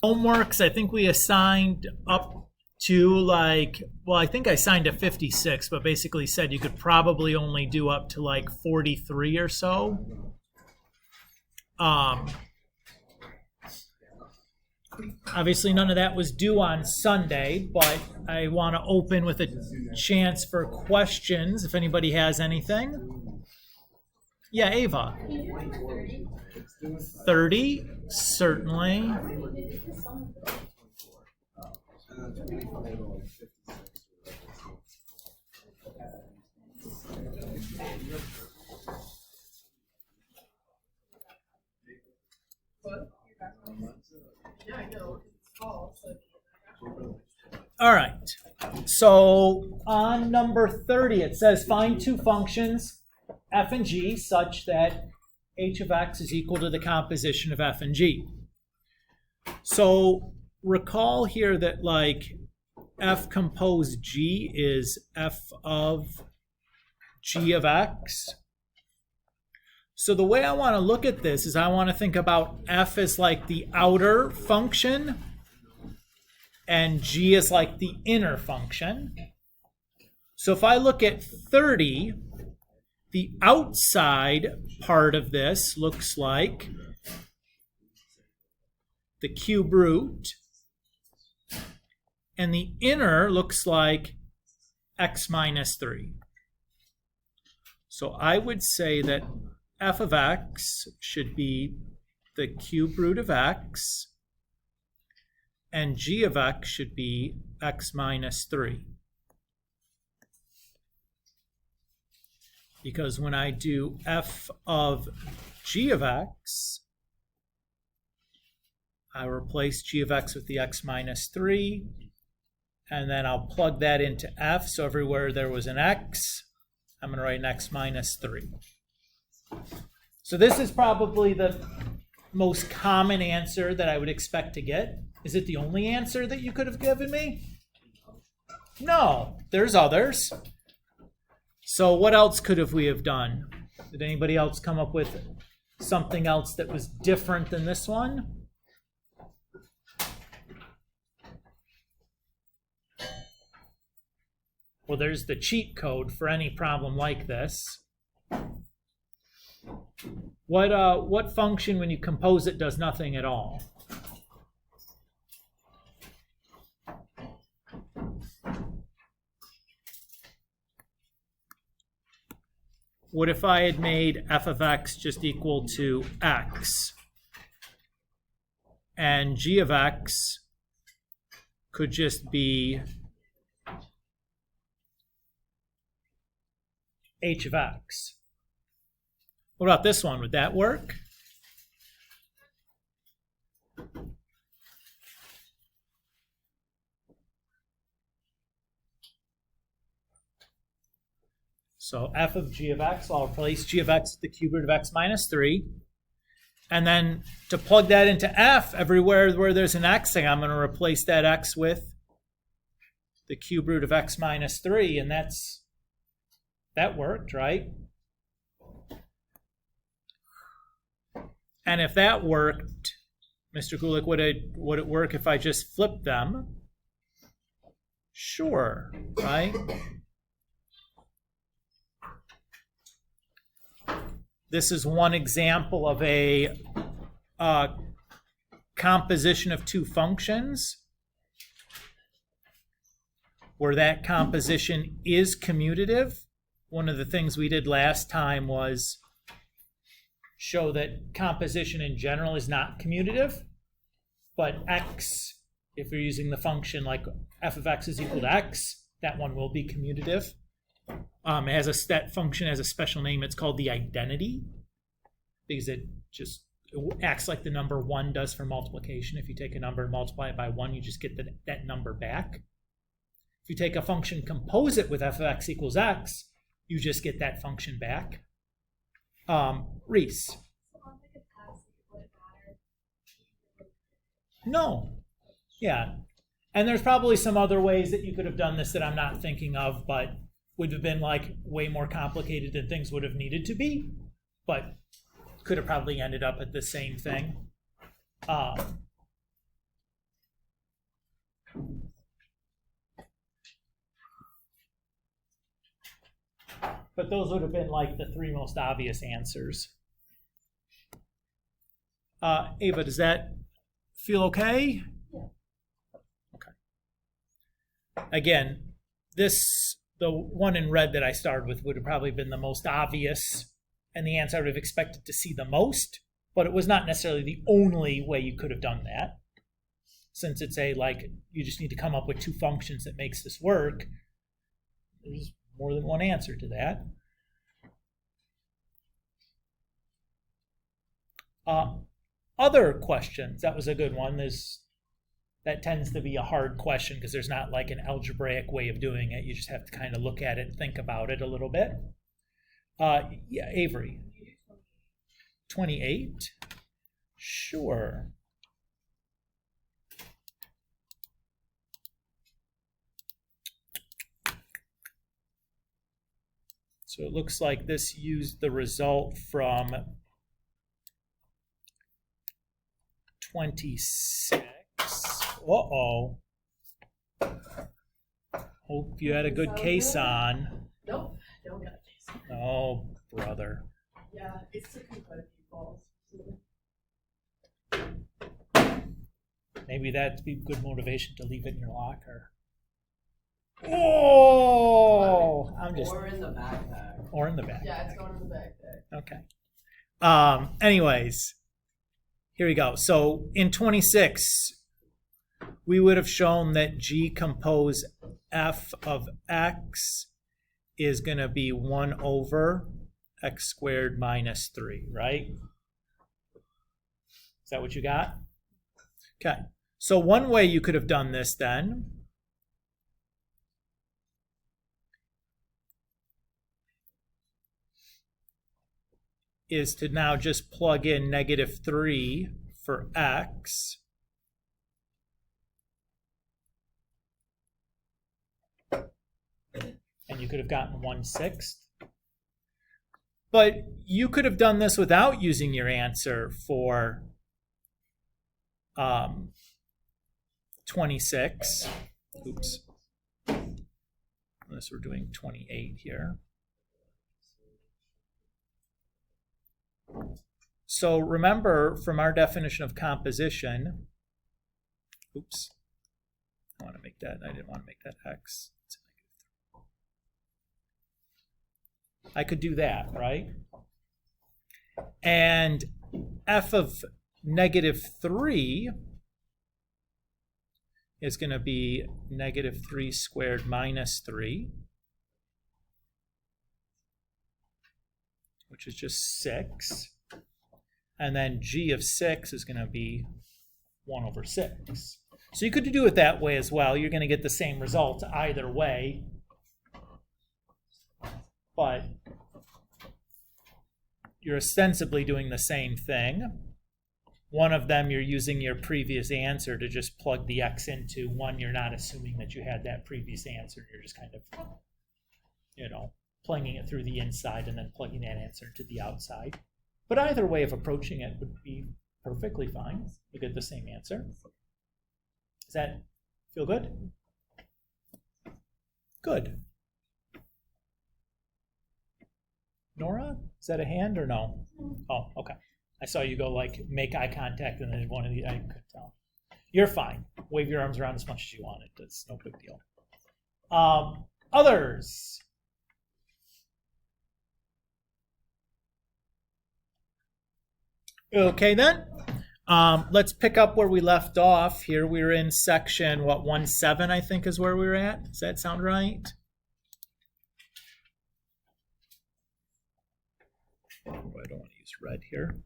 Homeworks, I think we assigned up to like, well, I think I signed to 56, but basically said you could probably only do up to like 43 or so. Obviously, none of that was due on Sunday, but I want to open with a chance for questions if anybody has anything. Yeah, Ava. 30, certainly. All right. So on number 30, it says find two functions, f and g, such that h of x is equal to the composition of f and g. So recall here that like f composed g is f of g of x. So the way I want to look at this is I want to think about f as like the outer function and g is like the inner function. So if I look at 30, the outside part of this looks like the cube root, and the inner looks like x minus 3. So I would say that f of x should be the cube root of x, and g of x should be x minus 3. Because when I do f of g of x, I replace g of x with the x minus 3, and then I'll plug that into f. So everywhere there was an x, I'm going to write an x minus 3. So this is probably the most common answer that I would expect to get. Is it the only answer that you could have given me? No, there's others. So what else could we have done? Did anybody else come up with something else that was different than this one? Well, there's the cheat code for any problem like this. What function, when you compose it, does nothing at all? What if I had made f of x just equal to x, and g of x could just be h of x? What about this one? Would that work? So f of g of x, I'll replace g of x with the cube root of x minus 3. And then to plug that into f, everywhere where there's an x, I'm going to replace that x with the cube root of x minus 3. And that worked, right? And if that worked, Mr. Gulick, would it work if I just flipped them? Sure, right? This is one example of a composition of two functions where that composition is commutative. One of the things we did last time was show that composition in general is not commutative, but x, if you're using the function like f of x is equal to x, that one will be commutative. That function has a special name. It's called the identity, because it acts like the number 1 does for multiplication. If you take a number and multiply it by 1, you just get that number back. If you take a function, compose it with f of x equals x, you just get that function back. Reese? No. Yeah. And there's probably some other ways that you could have done this that I'm not thinking of, but would have been like way more complicated than things would have needed to be, but could have probably ended up at the same thing. But those would have been like the three most obvious answers. Ava, does that feel okay? Yeah. Okay. Again, the one in red that I started with would have probably been the most obvious and the answer I would have expected to see the most, but it was not necessarily the only way you could have done that. Since it's you just need to come up with two functions that makes this work, there's more than one answer to that. Other questions, that was a good one. That tends to be a hard question because there's not like an algebraic way of doing it. You just have to kind of look at it and think about it a little bit. Yeah, Avery. 28? Sure. So it looks like this used the result from 26. Uh-oh. Hope you had a good case on. Nope, don't got a case on. Oh, brother. Yeah, it's took me quite a few falls. Maybe that'd be good motivation to leave it in your locker. Oh! Or in the backpack. Or in the backpack. Yeah, it's going in the backpack. Okay. Anyways, here we go. So in 26, we would have shown that G compose f of x is going to be 1 over x squared minus 3, right? Is that what you got? Okay. So one way you could have done this then is to now just plug in -3 for x. And you could have gotten 1/6. But you could have done this without using your answer for 26. Oops. Unless we're doing 28 here. So remember from our definition of composition, oops, I didn't want to make that x. I could do that, right? And f of -3 is going to be -3 squared minus 3, which is just 6. And then g of 6 is going to be 1 over 6. So you could do it that way as well. You're going to get the same result either way. But you're ostensibly doing the same thing. One of them, you're using your previous answer to just plug the x into. One, you're not assuming that you had that previous answer. You're just kind of, plugging it through the inside and then plugging that answer into the outside. But either way of approaching it would be perfectly fine. You get the same answer. Does that feel good? Good. Nora, is that a hand or no? Oh, okay. I saw you go make eye contact and then one of the, I could tell. You're fine. Wave your arms around as much as you want. It's no big deal. Others. Okay then. Let's pick up where we left off here. We were in section, 1.7 I think is where we were at. Does that sound right? Oh, I don't want to use red here.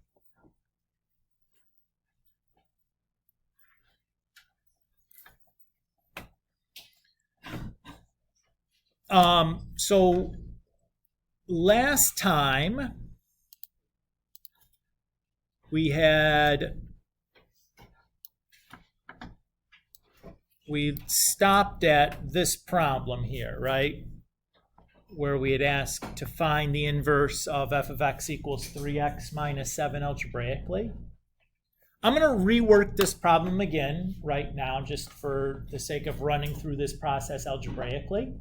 So last time we stopped at this problem here, right? Where we had asked to find the inverse of f of x equals 3x minus 7 algebraically. I'm going to rework this problem again right now just for the sake of running through this process algebraically.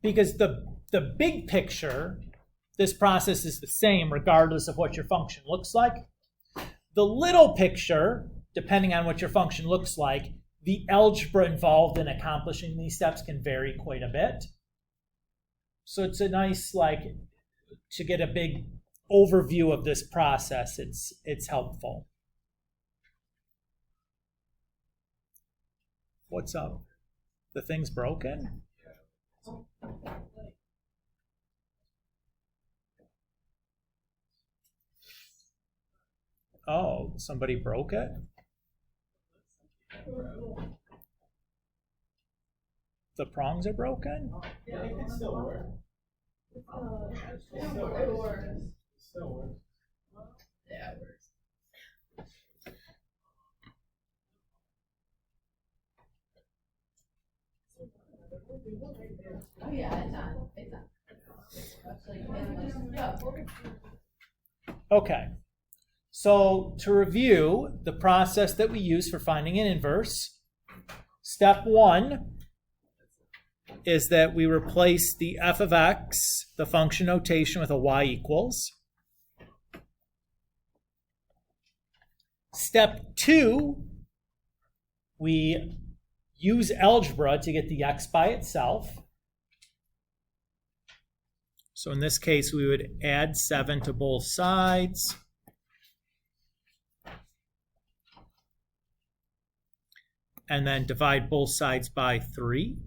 because the big picture, this process is the same regardless of what your function looks like. The little picture, depending on what your function looks like, the algebra involved in accomplishing these steps can vary quite a bit. So it's a nice, like, to get a big overview of this process, it's helpful. What's up? The thing's broken? Oh, somebody broke it? The prongs are broken? Yeah, it can still work. It works. Still works. Yeah, it works. Oh yeah, it's on. It's on. Actually, yeah. Okay. So to review the process that we use for finding an inverse, step one is that we replace the f of x, the function notation, with a y equals. Step two, we use algebra to get the x by itself. So in this case, we would add 7 to both sides. And then divide both sides by 3.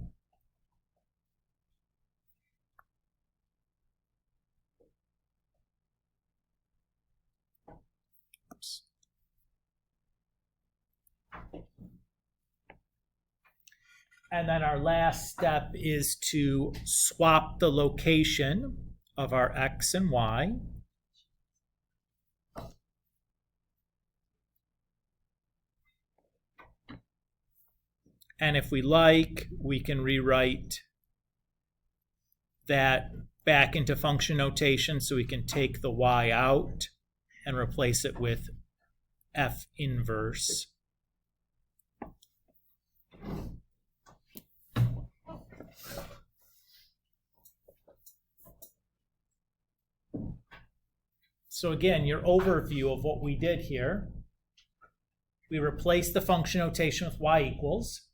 Oops. And then our last step is to swap the location of our x and y. And if we like, we can rewrite that back into function notation, so we can take the y out and replace it with f inverse. So again, your overview of what we did here. We replaced the function notation with y equals.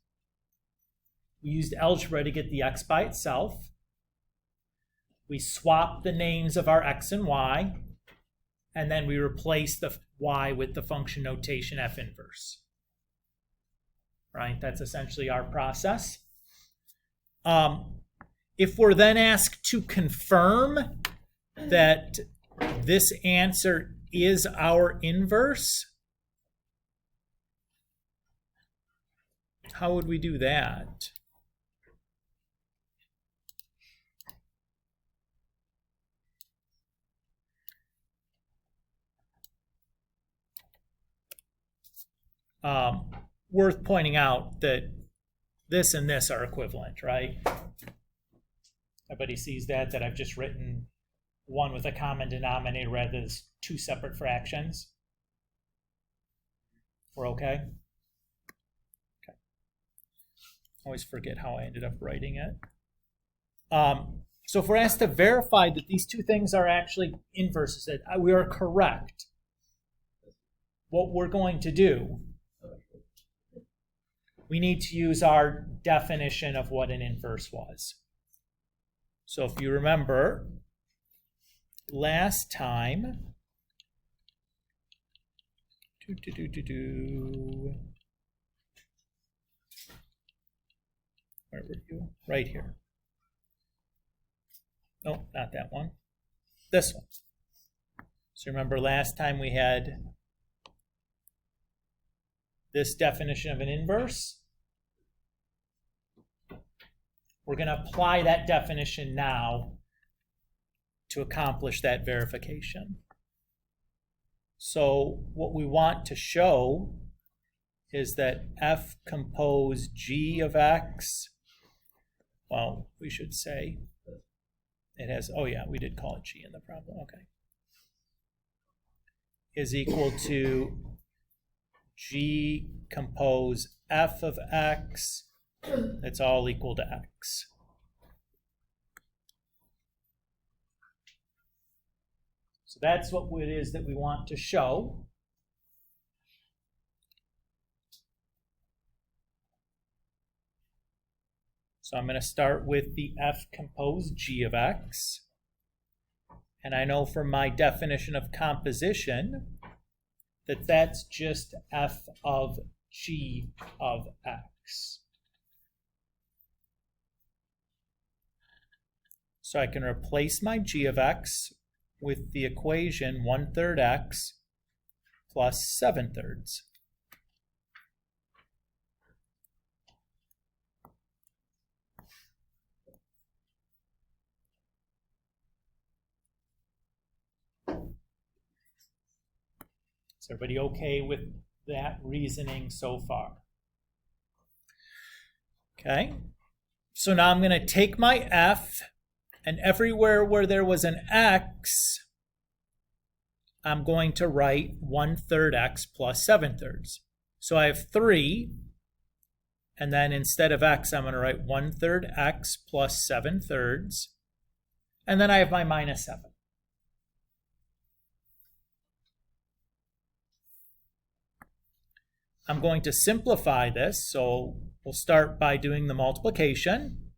We used algebra to get the x by itself. We swapped the names of our x and y, and then we replaced the y with the function notation f inverse. Right? That's essentially our process. If we're then asked to confirm that this answer is our inverse, how would we do that? Worth pointing out that this and this are equivalent, right? Everybody sees that I've just written one with a common denominator rather than two separate fractions. We're okay? Okay. Always forget how I ended up writing it. So if we're asked to verify that these two things are actually inverses, that we are correct, what we're going to do, we need to use our definition of what an inverse was. So if you remember, last time, where were you? Right here. No, not that one. This one. So remember last time we had this definition of an inverse. We're going to apply that definition now to accomplish that verification. So what we want to show is that f compose g of x, well, we should say it has, oh yeah, we did call it g in the problem, okay, is equal to g compose f of x, that's all equal to x. So that's what it is that we want to show. So I'm going to start with the F composed G of X. And I know from my definition of composition that that's just F of G of X. So I can replace my G of X with the equation 1/3 X plus 7/3. Is everybody okay with that reasoning so far? Okay, so now I'm going to take my F, and everywhere where there was an X, I'm going to write 1/3 X plus 7/3. So I have 3, and then instead of X, I'm going to write 1/3 X plus 7/3, and then I have my minus 7. I'm going to simplify this, so we'll start by doing the multiplication.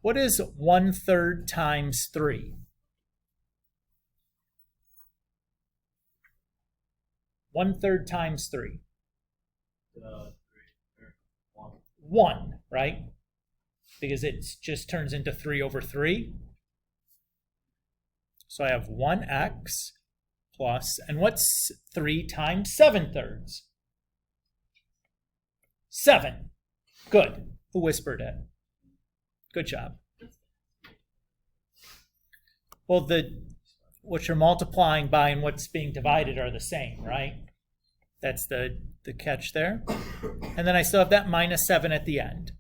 What is 1/3 times 3? 1/3 times 3? 1, right? Because it just turns into 3 over 3. So I have 1x plus, and what's 3 times 7/3? 7. Good. Who whispered it? Good job. Well, what you're multiplying by and what's being divided are the same, right? That's the catch there. And then I still have that minus 7 at the end.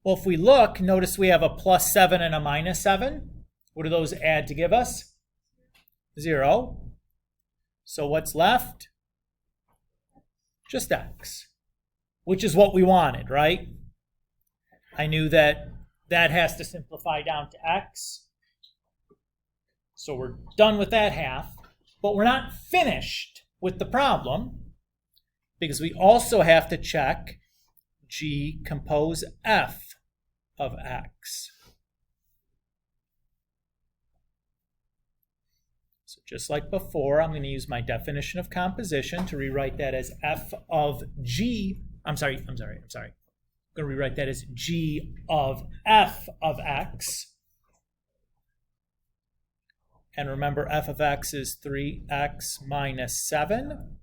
Well, if we look, notice we have a plus 7 and a minus 7. What do those add to give us? 0. So what's left? Just x, which is what we wanted, right? I knew that that has to simplify down to x. So we're done with that half, but we're not finished with the problem because we also have to check G compose F of x. So just like before, I'm going to use my definition of composition to rewrite that as F of G. I'm sorry. I'm going to rewrite that as G of F of x. And remember, F of x is 3x minus 7.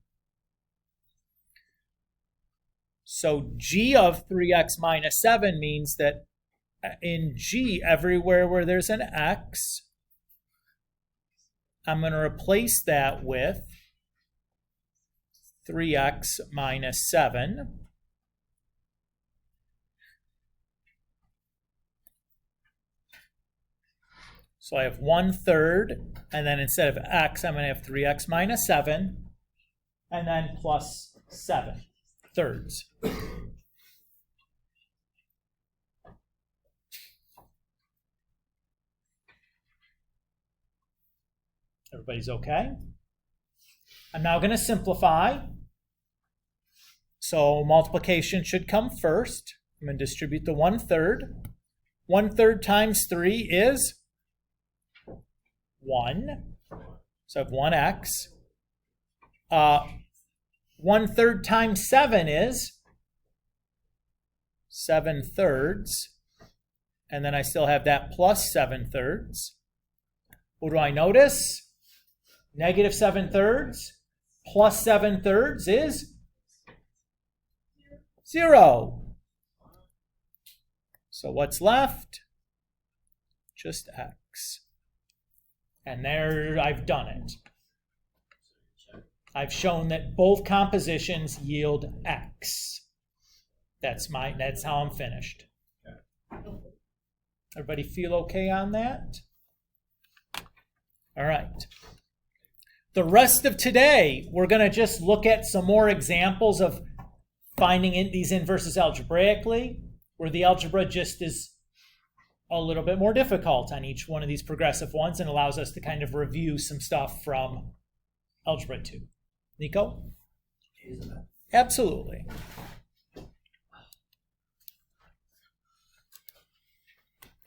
So G of 3x minus 7 means that in G, everywhere where there's an x, I'm going to replace that with 3x minus 7. So I have 1/3, and then instead of x, I'm going to have 3x minus 7, and then plus 7/3. Everybody's okay? I'm now going to simplify. So multiplication should come first. I'm going to distribute the 1/3. 1/3 times 3 is 1. So I have 1x. 1/3 times 7 is 7/3. And then I still have that plus 7/3. What do I notice? Negative 7/3 plus 7/3 is 0. So what's left? Just x. And there, I've done it. I've shown that both compositions yield x. That's how I'm finished. Everybody feel okay on that? All right. The rest of today, we're going to just look at some more examples of finding these inverses algebraically, where the algebra just is a little bit more difficult on each one of these progressive ones and allows us to kind of review some stuff from Algebra 2. Nico? Absolutely.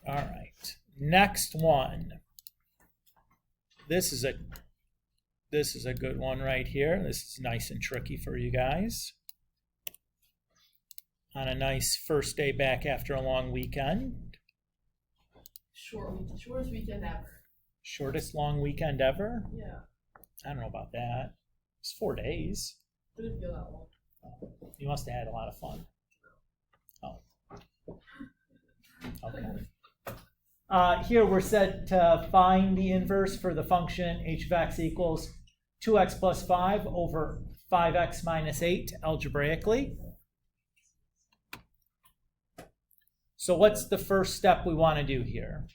All right, next one. This is a good one right here. This is nice and tricky for you guys. On a nice first day back after a long weekend. Shortest weekend ever. Shortest long weekend ever? Yeah. I don't know about that. It's 4 days. Didn't feel that long. You must have had a lot of fun. Oh. Okay. Here we're set to find the inverse for the function h of x equals 2x plus 5 over 5x minus 8 algebraically. So what's the first step we want to do here?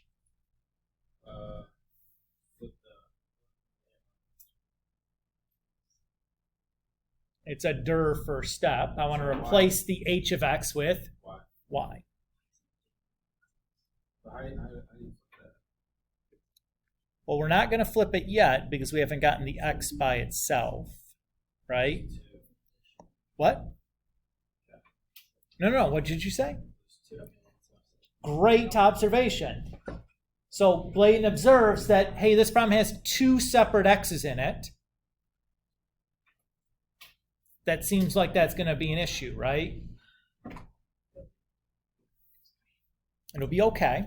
It's a dir first step. I want to replace the h of x with y. Well, we're not going to flip it yet because we haven't gotten the x by itself, right? What? No, what did you say? Great observation. So Bladen observes that, hey, this problem has 2 separate x's in it. That seems like that's going to be an issue, right? It'll be okay.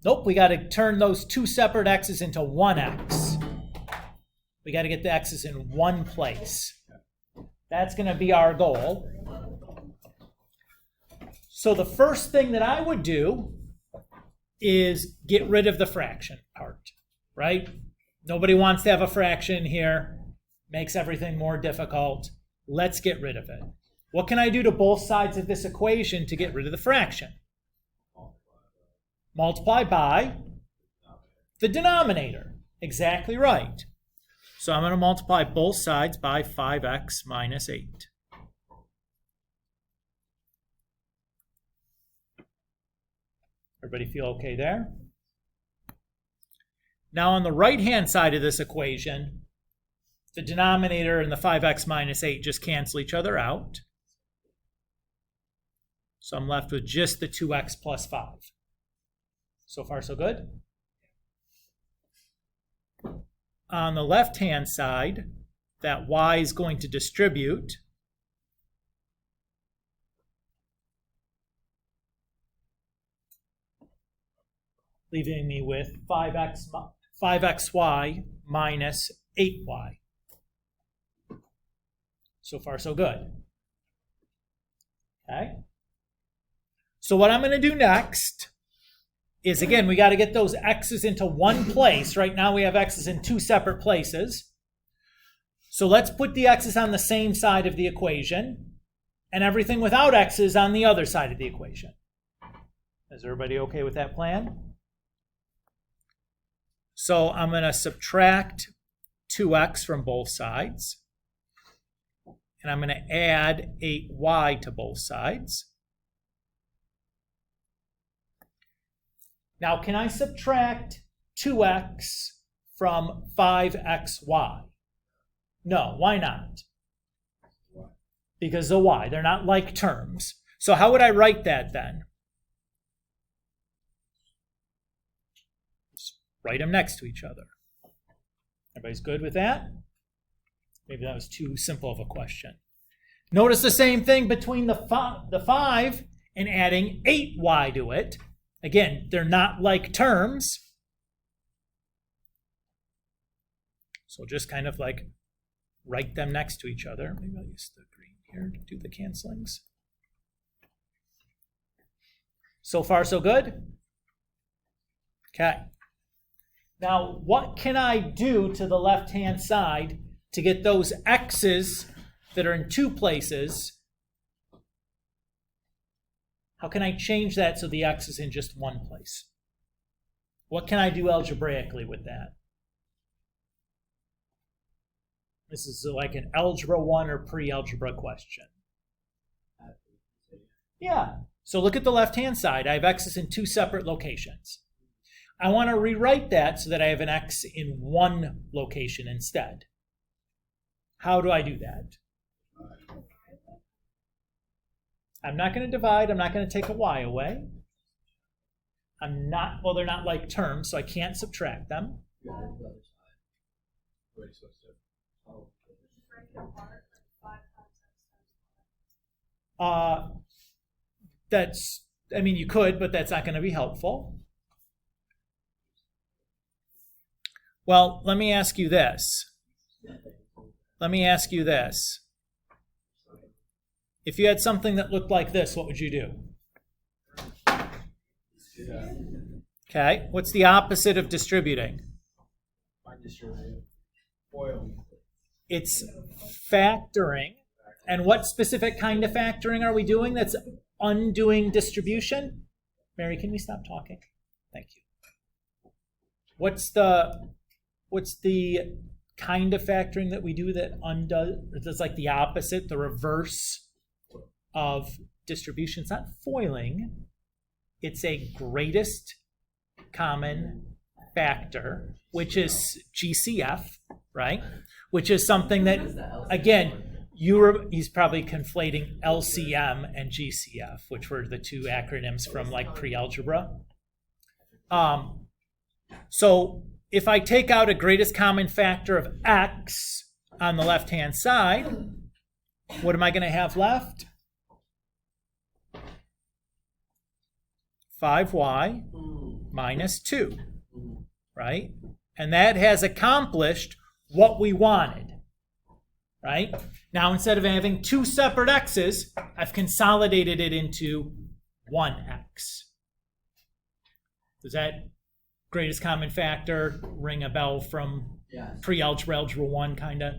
Nope, we got to turn those 2 separate x's into 1x. We got to get the x's in one place. That's going to be our goal. So the first thing that I would do is get rid of the fraction part, right? Nobody wants to have a fraction here. Makes everything more difficult. Let's get rid of it. What can I do to both sides of this equation to get rid of the fraction? Multiply by the denominator. Exactly right. So I'm going to multiply both sides by 5x minus 8. Everybody feel okay there? Now on the right-hand side of this equation, the denominator and the 5x minus 8 just cancel each other out. So I'm left with just the 2x plus 5. So far, so good? On the left-hand side, that y is going to distribute. Leaving me with 5xy minus 8y. So far, so good. Okay. So what I'm going to do next is, again, we got to get those x's into one place. Right now we have x's in 2 separate places. So let's put the x's on the same side of the equation and everything without x's on the other side of the equation. Is everybody okay with that plan? So I'm going to subtract 2x from both sides. And I'm going to add 8y to both sides. Now, can I subtract 2x from 5xy? No, why not? Because of y. They're not like terms. So how would I write that then? Just write them next to each other. Everybody's good with that? Maybe that was too simple of a question. Notice the same thing between the 5 and adding 8y to it. Again, they're not like terms. So just kind of like write them next to each other. Maybe I'll use the green here to do the cancelings. So far, so good? Okay. Now, what can I do to the left-hand side to get those x's that are in 2 places? How can I change that so the x is in just one place? What can I do algebraically with that? This is like an Algebra 1 or pre-algebra question. Yeah. So look at the left-hand side. I have x's in two separate locations. I want to rewrite that so that I have an x in one location instead. How do I do that? I'm not going to divide. I'm not going to take a y away. Well, they're not like terms, so I can't subtract them. You could, but that's not going to be helpful. Well, let me ask you this. If you had something that looked like this, what would you do? Okay, what's the opposite of distributing? It's factoring. And what specific kind of factoring are we doing that's undoing distribution? Mary, can we stop talking? Thank you. What's the kind of factoring that we do that undoes, that's like the opposite, the reverse of distribution? It's not foiling. It's a greatest common factor, which is GCF, right? Which is something that, again, he's probably conflating LCM and GCF, which were the two acronyms from like pre-algebra. So if I take out a greatest common factor of x on the left-hand side, what am I going to have left? 5y minus 2, right? And that has accomplished what we wanted, right? Now, instead of having two separate x's, I've consolidated it into one x. Does that greatest common factor ring a bell from pre-algebra, algebra 1 kind of?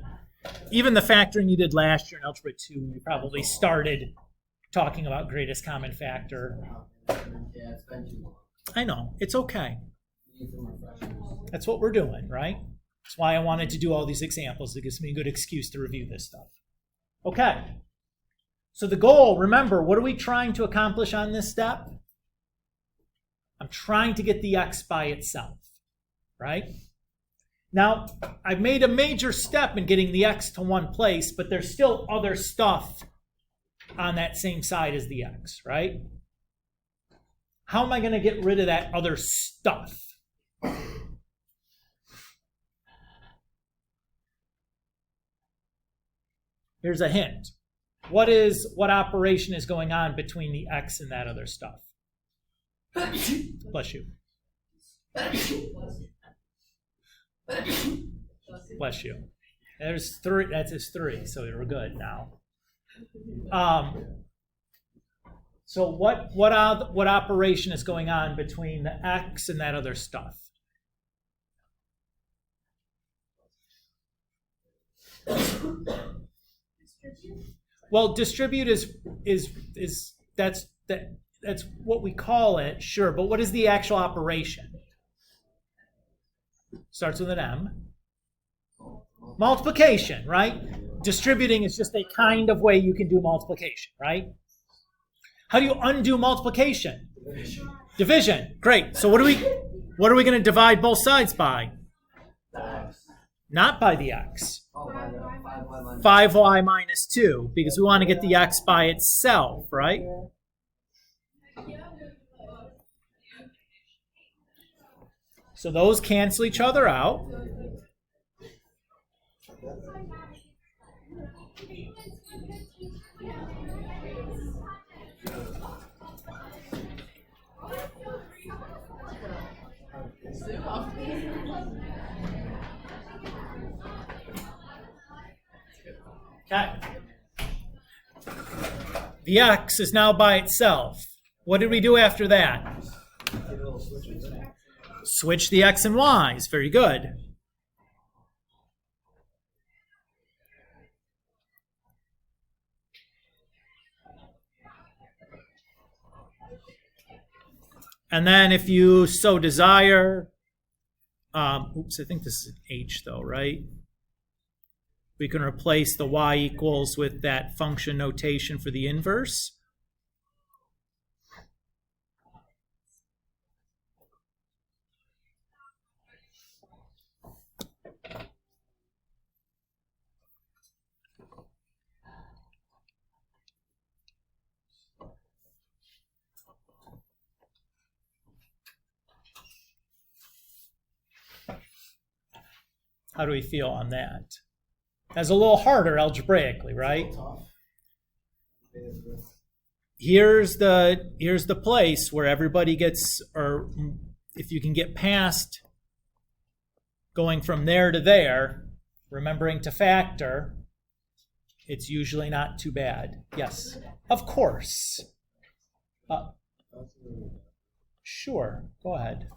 Even the factoring you did last year in algebra 2, you probably started talking about greatest common factor. Yeah, it's been too long. I know, it's okay. Need some refreshers. That's what we're doing, right? That's why I wanted to do all these examples. It gives me a good excuse to review this stuff. Okay. So the goal, remember, what are we trying to accomplish on this step? I'm trying to get the x by itself, right? Now, I've made a major step in getting the x to one place, but there's still other stuff on that same side as the x, right? How am I going to get rid of that other stuff? Here's a hint. What operation is going on between the x and that other stuff? Bless you. Bless you. There's 3. That's his 3, so we're good now. So what operation is going on between the x and that other stuff? Well, distribute is that's what we call it, sure. But what is the actual operation? Starts with an M. Multiplication, right? Distributing is just a kind of way you can do multiplication, right? How do you undo multiplication? Division. Great. So what are we going to divide both sides by? Not by the x. 5y minus 2, because we want to get the x by itself, right? So those cancel each other out. Okay. The x is now by itself. What did we do after that? Switch the x and y's. Very good. And then if you so desire, I think this is an h though, right? We can replace the y equals with that function notation for the inverse. How do we feel on that? That's a little harder algebraically, right? Tough. Here's the place where everybody gets, or if you can get past going from there to there, remembering to factor, it's usually not too bad. Yes, of course. Sure, go ahead.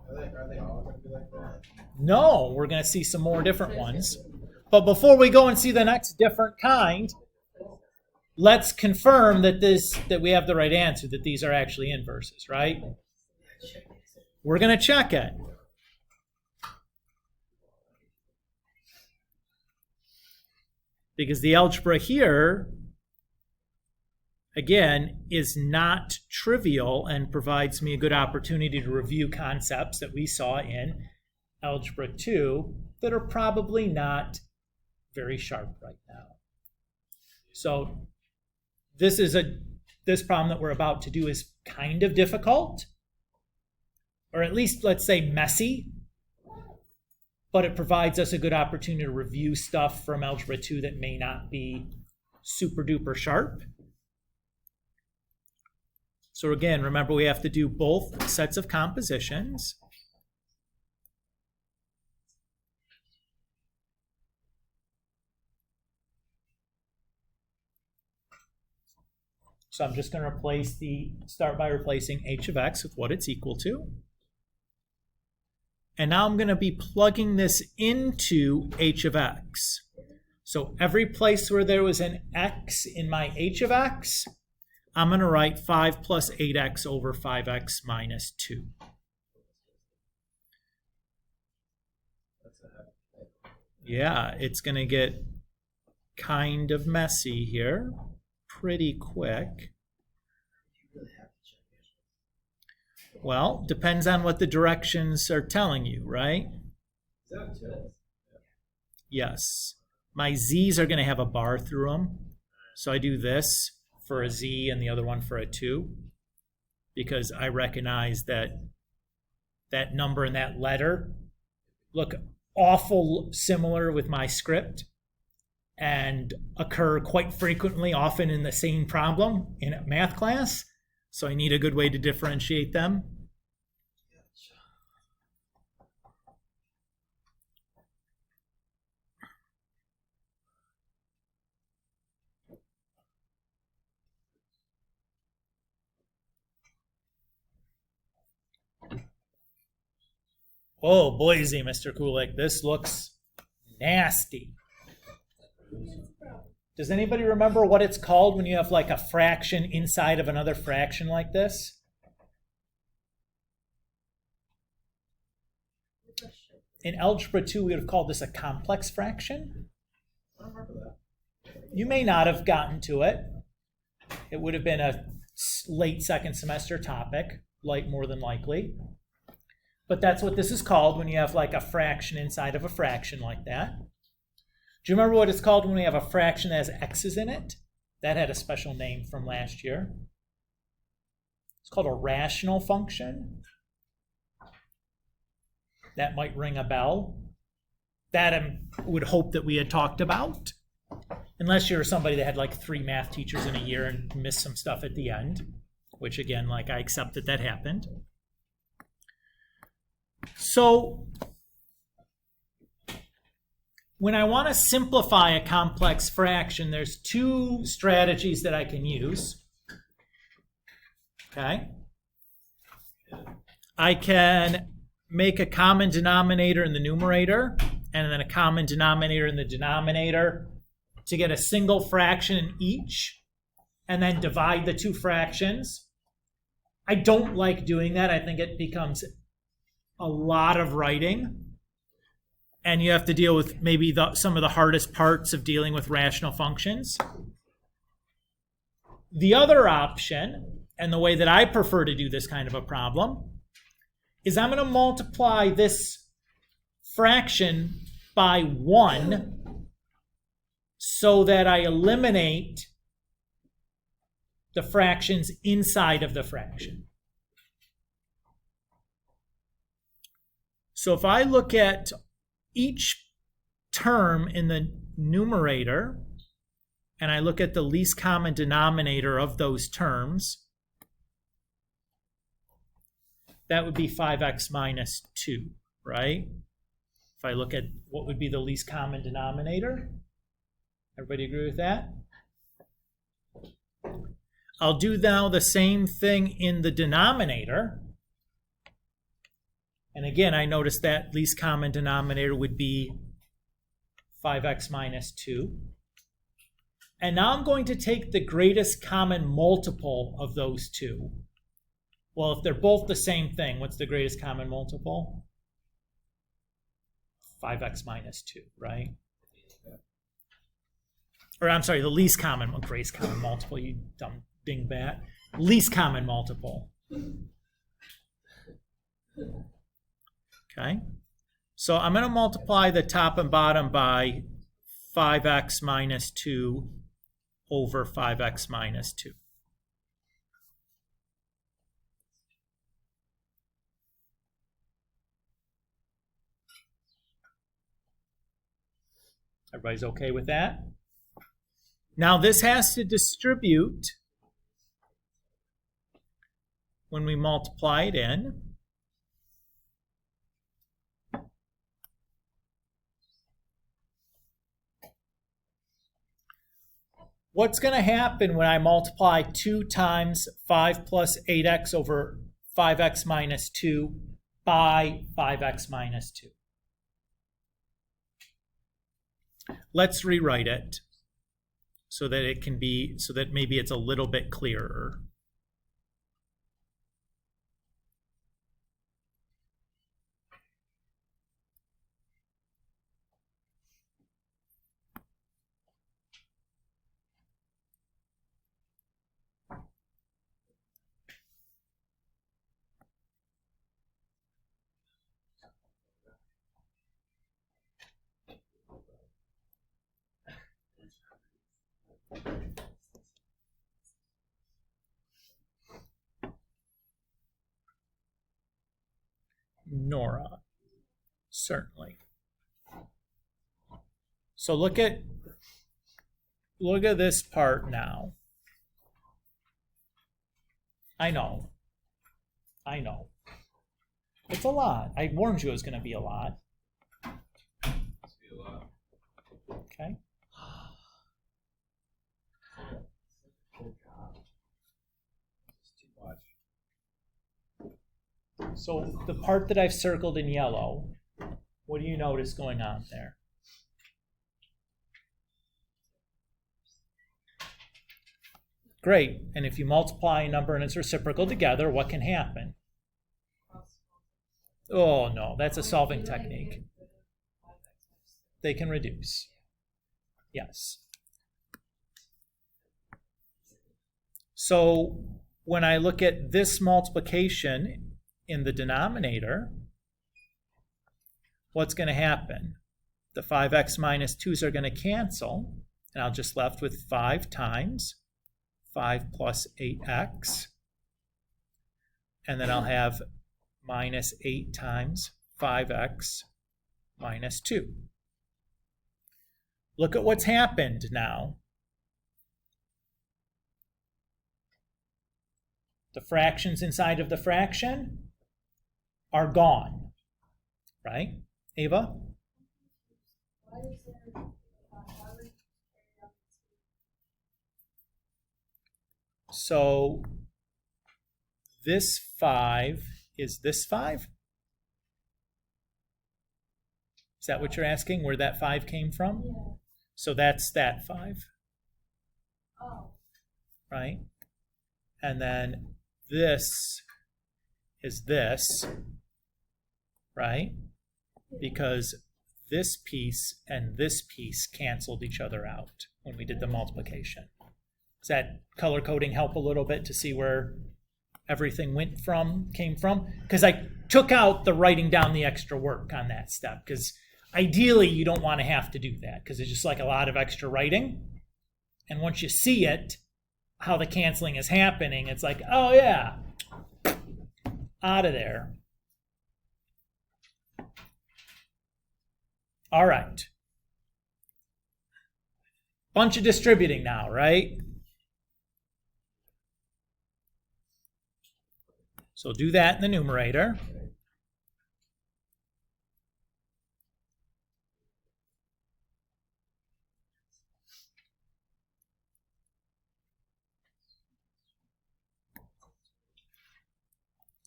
Are they all going to be like that? No, we're going to see some more different ones. But before we go and see the next different kind, let's confirm that we have the right answer, that these are actually inverses, right? We're going to check it. Because the algebra here, again, is not trivial and provides me a good opportunity to review concepts that we saw in Algebra 2 that are probably not very sharp right now. So this problem that we're about to do is kind of difficult, or at least let's say messy, but it provides us a good opportunity to review stuff from Algebra 2 that may not be super duper sharp. So again, remember we have to do both sets of compositions. So I'm just going to start by replacing h of x with what it's equal to. And now I'm going to be plugging this into h of x. So every place where there was an x in my h of x, I'm going to write 5 plus 8x over 5x minus 2. Yeah, it's going to get kind of messy here pretty quick. Well, depends on what the directions are telling you, right? Yes. My z's are going to have a bar through them. So I do this for a z and the other one for a 2 because I recognize that that number and that letter look awful similar with my script and occur quite frequently, often in the same problem in a math class. So I need a good way to differentiate them. Oh, Boise, Mr. Kulik, this looks nasty. Does anybody remember what it's called when you have like a fraction inside of another fraction like this? In Algebra 2, we would have called this a complex fraction. You may not have gotten to it. It would have been a late second semester topic, more than likely. But that's what this is called when you have like a fraction inside of a fraction like that. Do you remember what it's called when we have a fraction that has x's in it? That had a special name from last year. It's called a rational function. That might ring a bell. That I would hope that we had talked about. Unless you're somebody that had like 3 math teachers in a year and missed some stuff at the end. Which again, I accept that happened. So when I want to simplify a complex fraction, there's 2 strategies that I can use. Okay. I can make a common denominator in the numerator and then a common denominator in the denominator to get a single fraction in each and then divide the 2 fractions. I don't like doing that. I think it becomes a lot of writing. And you have to deal with maybe some of the hardest parts of dealing with rational functions. The other option, and the way that I prefer to do this kind of a problem, is I'm going to multiply this fraction by 1 so that I eliminate the fractions inside of the fraction. So if I look at each term in the numerator and I look at the least common denominator of those terms, that would be 5x minus 2, right? If I look at what would be the least common denominator, everybody agree with that? I'll do now the same thing in the denominator. And again, I notice that least common denominator would be 5x minus 2. And now I'm going to take the greatest common multiple of those two. Well, if they're both the same thing, what's the greatest common multiple? 5x minus 2, right? Or I'm sorry, the least common, greatest common multiple, you dumb dingbat. Least common multiple. Okay, so I'm going to multiply the top and bottom by 5x minus 2 over 5x minus 2. Everybody's okay with that? Now this has to distribute when we multiply it in. What's going to happen when I multiply 2 times 5 plus 8x over 5x minus 2 by 5x minus 2? Let's rewrite it so that it can be, so that maybe it's a little bit clearer. Nora, certainly. So look at this part now. I know. It's a lot. I warned you it was going to be a lot. Okay. So the part that I've circled in yellow, what do you notice going on there? Great. And if you multiply a number and its reciprocal together, what can happen? Oh, no, that's a solving technique. They can reduce. Yes. So when I look at this multiplication in the denominator, what's going to happen? The 5x minus 2's are going to cancel, and I'll just left with 5 times 5 plus 8x, and then I'll have minus 8 times 5x minus 2. Look at what's happened now. The fractions inside of the fraction are gone, right, Ava? So this 5 is this 5? Is that what you're asking, where that 5 came from? Yeah. So that's that 5, Oh. right? And then this is this, right? Because this piece and this piece canceled each other out when we did the multiplication. Does that color coding help a little bit to see where everything came from? Because I took out the writing down the extra work on that step, because ideally you don't want to have to do that, because it's just like a lot of extra writing. And once you see it, how the canceling is happening, it's like, oh yeah, out of there. All right. Bunch of distributing now, right? So do that in the numerator.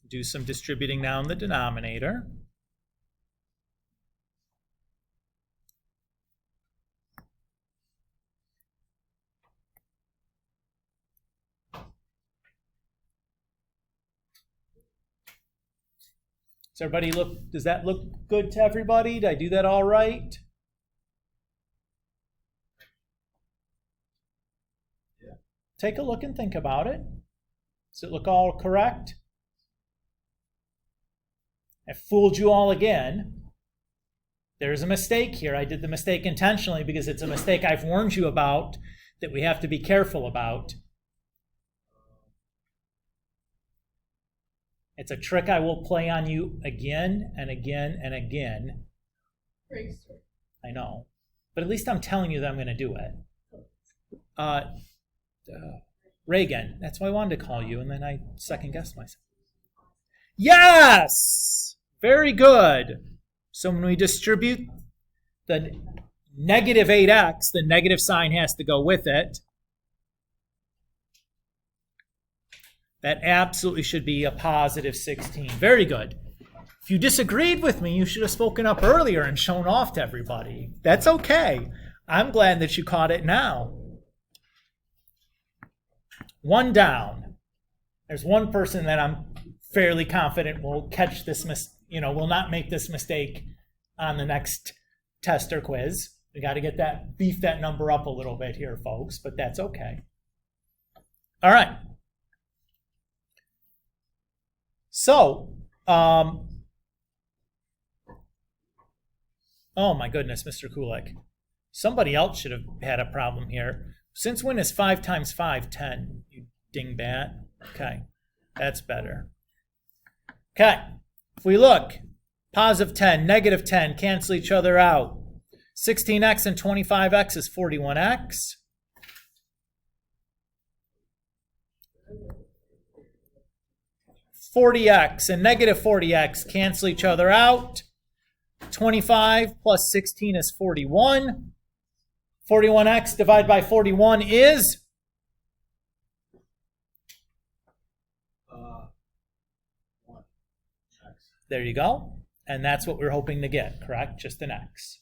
Do some distributing now in the denominator. Does that look good to everybody? Did I do that all right? Yeah. Take a look and think about it. Does it look all correct? I fooled you all again. There's a mistake here. I did the mistake intentionally because it's a mistake I've warned you about that we have to be careful about. It's a trick I will play on you again and again and again. I know. But at least I'm telling you that I'm going to do it. Reagan, that's why I wanted to call you, and then I second-guessed myself. Yes! Very good. So when we distribute the negative 8x, the negative sign has to go with it. That absolutely should be a positive 16. Very good. If you disagreed with me, you should have spoken up earlier and shown off to everybody. That's okay. I'm glad that you caught it now. One down. There's one person that I'm fairly confident will catch this, will not make this mistake on the next test or quiz. We got to beef that number up a little bit here, folks, but that's okay. All right. So, oh my goodness, Mr. Kulik. Somebody else should have had a problem here. Since when is 5 times 5, 10? You dingbat. Okay, that's better. Okay, if we look, positive 10, negative 10, cancel each other out. 16x and 25x is 41x. $40x and negative 40x cancel each other out. 25 plus 16 is 41. 41x divided by 41 is? There you go. And that's what we're hoping to get, correct? Just an x.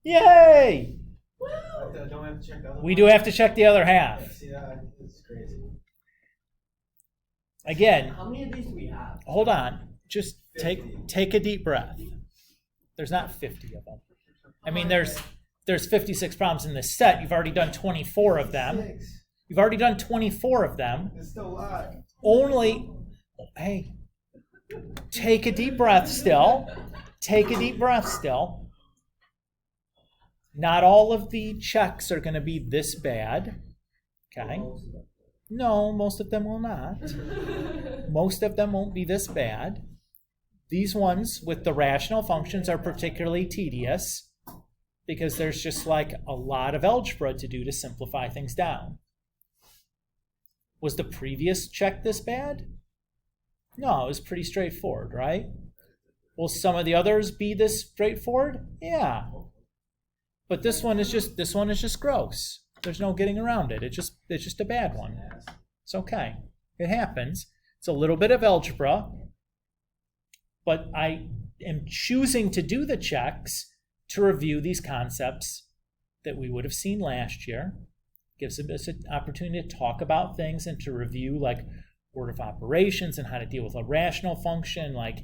Yay! Don't have to check the other We do have to check the other half. See that? It's crazy. Again, How many of these do we have? hold on. Just 50. take a deep breath. There's not 50 of them. I mean, there's 56 problems in this set. You've already done 24 of them. 6. You've already done 24 of them. It's still a lot. Hey, take a deep breath still. Take a deep breath still. Not all of the checks are going to be this bad. Okay? No, most of them will not. Most of them won't be this bad. These ones with the rational functions are particularly tedious because there's just like a lot of algebra to do to simplify things down. Was the previous check this bad? No, it was pretty straightforward, right? Will some of the others be this straightforward? Yeah. But this one is just gross. There's no getting around it. It's just a bad one. It's okay. It happens. It's a little bit of algebra, but I am choosing to do the checks to review these concepts that we would have seen last year. Gives us an opportunity to talk about things and to review like order of operations and how to deal with a rational function, like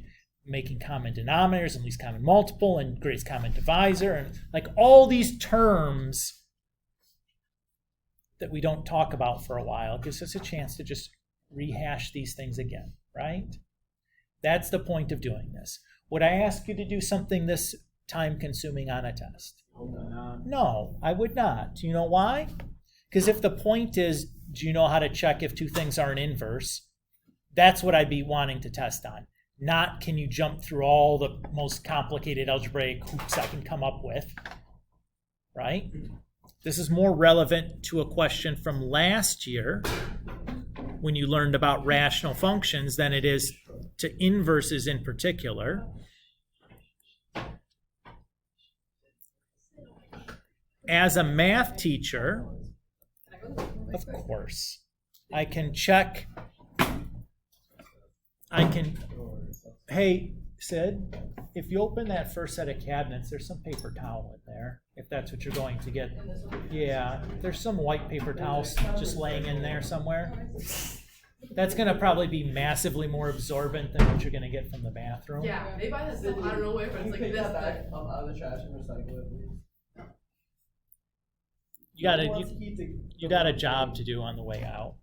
making common denominators and least common multiple and greatest common divisor, and like all these terms that we don't talk about for a while. It gives us a chance to just rehash these things again, right? That's the point of doing this. Would I ask you to do something this time-consuming on a test? No, I would not. Do you know why? Because if the point is, do you know how to check if two things are an inverse? That's what I'd be wanting to test on. Not can you jump through all the most complicated algebraic hoops I can come up with, right? This is more relevant to a question from last year when you learned about rational functions than it is to inverses in particular. As a math teacher, of course, I can check. Hey, Sid, if you open that first set of cabinets, there's some paper towel in there, if that's what you're going to get. Yeah, there's some white paper towels just laying in there somewhere. That's going to probably be massively more absorbent than what you're going to get from the bathroom. Yeah, they buy that stuff out of nowhere, but it's like Pick this that back thick. up out of the trash and recycle it, please. You got a job to do on the way out,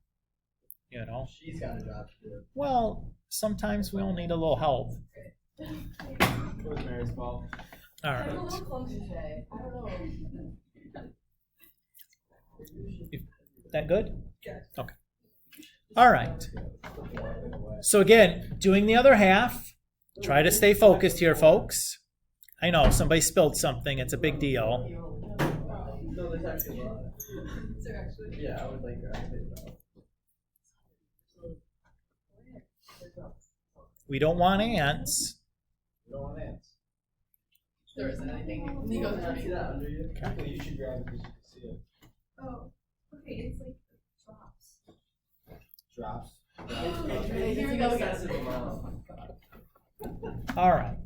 you know. She's got a job to do. Well, sometimes we all need a little help. It was Mary's fault. All I'm a right. little clumsy today. I don't know. That good? Okay. All right. So again, doing the other half. Try to stay focused here, folks. I know somebody spilled something. It's a big deal. No, there's actually a lot. Is there actually? Yeah, I would like to ask it. We don't want ants. You don't want ants. There isn't anything. Nico's Can I see ready. that under you? Okay. You should grab it because you can see it. Oh, okay, it's like drops. Drops. Okay, here we go again. All right.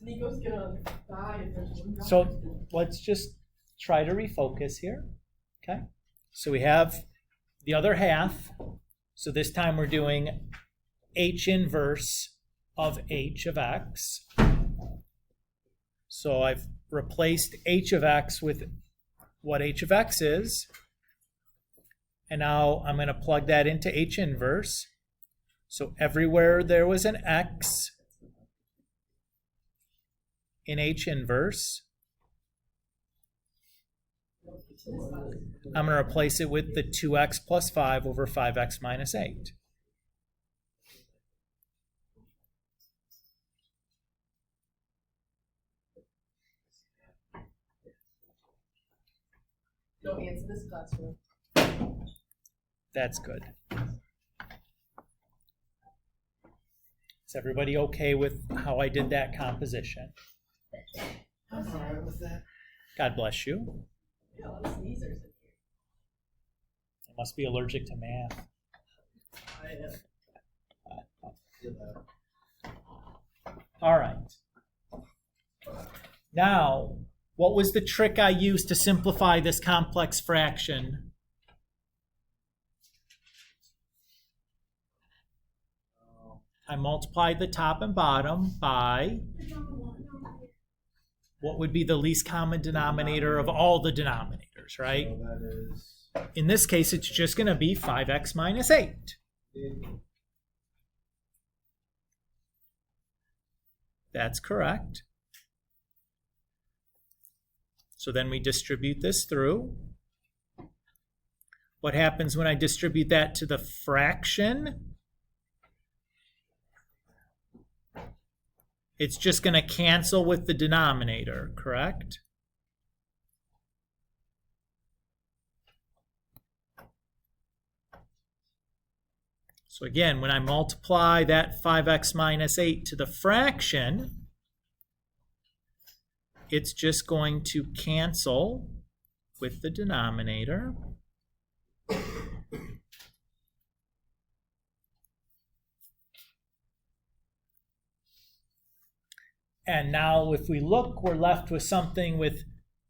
Nico's gonna die if there's one drop. So let's just try to refocus here. Okay. So we have the other half. So this time we're doing h inverse of h of x. So I've replaced h of x with what h of x is. And now I'm going to plug that into h inverse. So everywhere there was an x in h inverse, I'm going to replace it with the 2x plus 5 over 5x minus 8. No ants in this classroom. That's good. Is everybody okay with how I did that composition? I'm alright with that. God bless you. Yeah, a lot of sneezers in here. I must be allergic to math. Feel that. All right. Now, what was the trick I used to simplify this complex fraction? I multiplied the top and bottom by what would be the least common denominator of all the denominators, right? So that is. In this case, it's just going to be 5x minus 8. That's correct. So then we distribute this through. What happens when I distribute that to the fraction? It's just going to cancel with the denominator, correct? So again, when I multiply that 5x minus 8 to the fraction, it's just going to cancel with the denominator. And now if we look, we're left with something with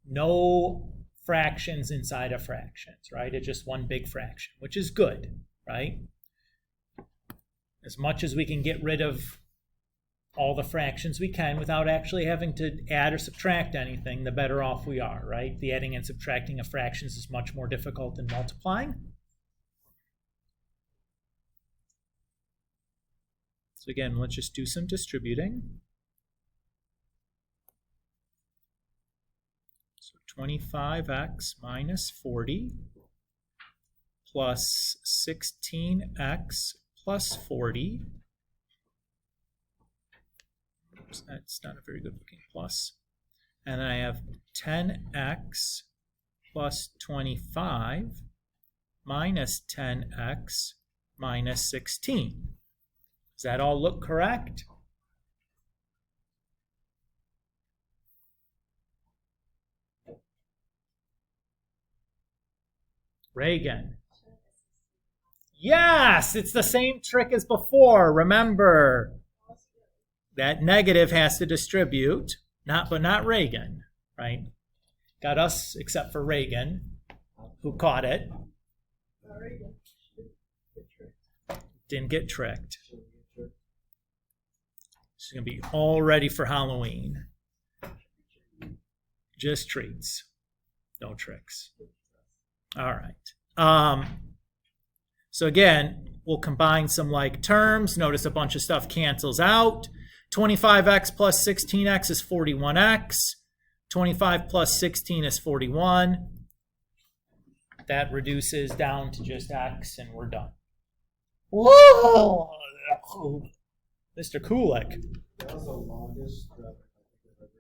no fractions inside of fractions, right? It's just one big fraction, which is good, right? As much as we can get rid of all the fractions we can without actually having to add or subtract anything, the better off we are, right? The adding and subtracting of fractions is much more difficult than multiplying. So again, let's just do some distributing. So 25x minus 40 plus 16x plus 40 Oops, that's not a very good looking plus. And then I have 10x plus 25 minus 10x minus 16. Does that all look correct? Reagan. Yes, it's the same trick as before. Remember, that negative has to distribute, but not Reagan, right? Got us except for Reagan, who caught it. Didn't get tricked. She's going to be all ready for Halloween. Just treats. No tricks. All right. So again, we'll combine some like terms. Notice a bunch of stuff cancels out. 25x plus 16x is 41x. 25 plus 16 is 41. That reduces down to just x, and we're done. Whoa! Mr. Kulik. That was the longest graphic I think I've ever.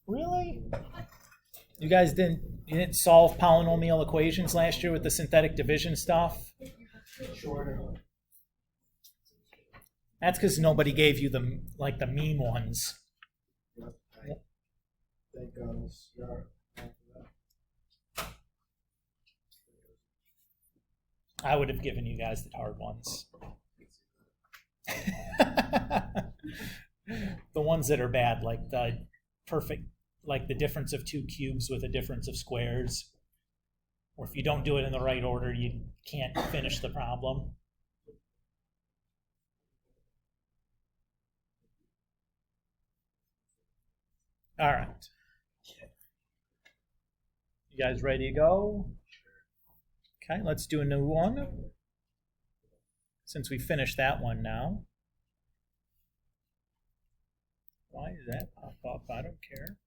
Really? You guys didn't solve polynomial equations last year with the synthetic division stuff? Shorter. That's because nobody gave you the meme ones. Yep. Thank goodness. I would have given you guys the hard ones. The ones that are bad, like the perfect, like the difference of two cubes with a difference of squares. Or if you don't do it in the right order, you can't finish the problem. All right. You guys ready to go? Okay, let's do a new one. Since we finished that one now. Why did that pop up? I don't care.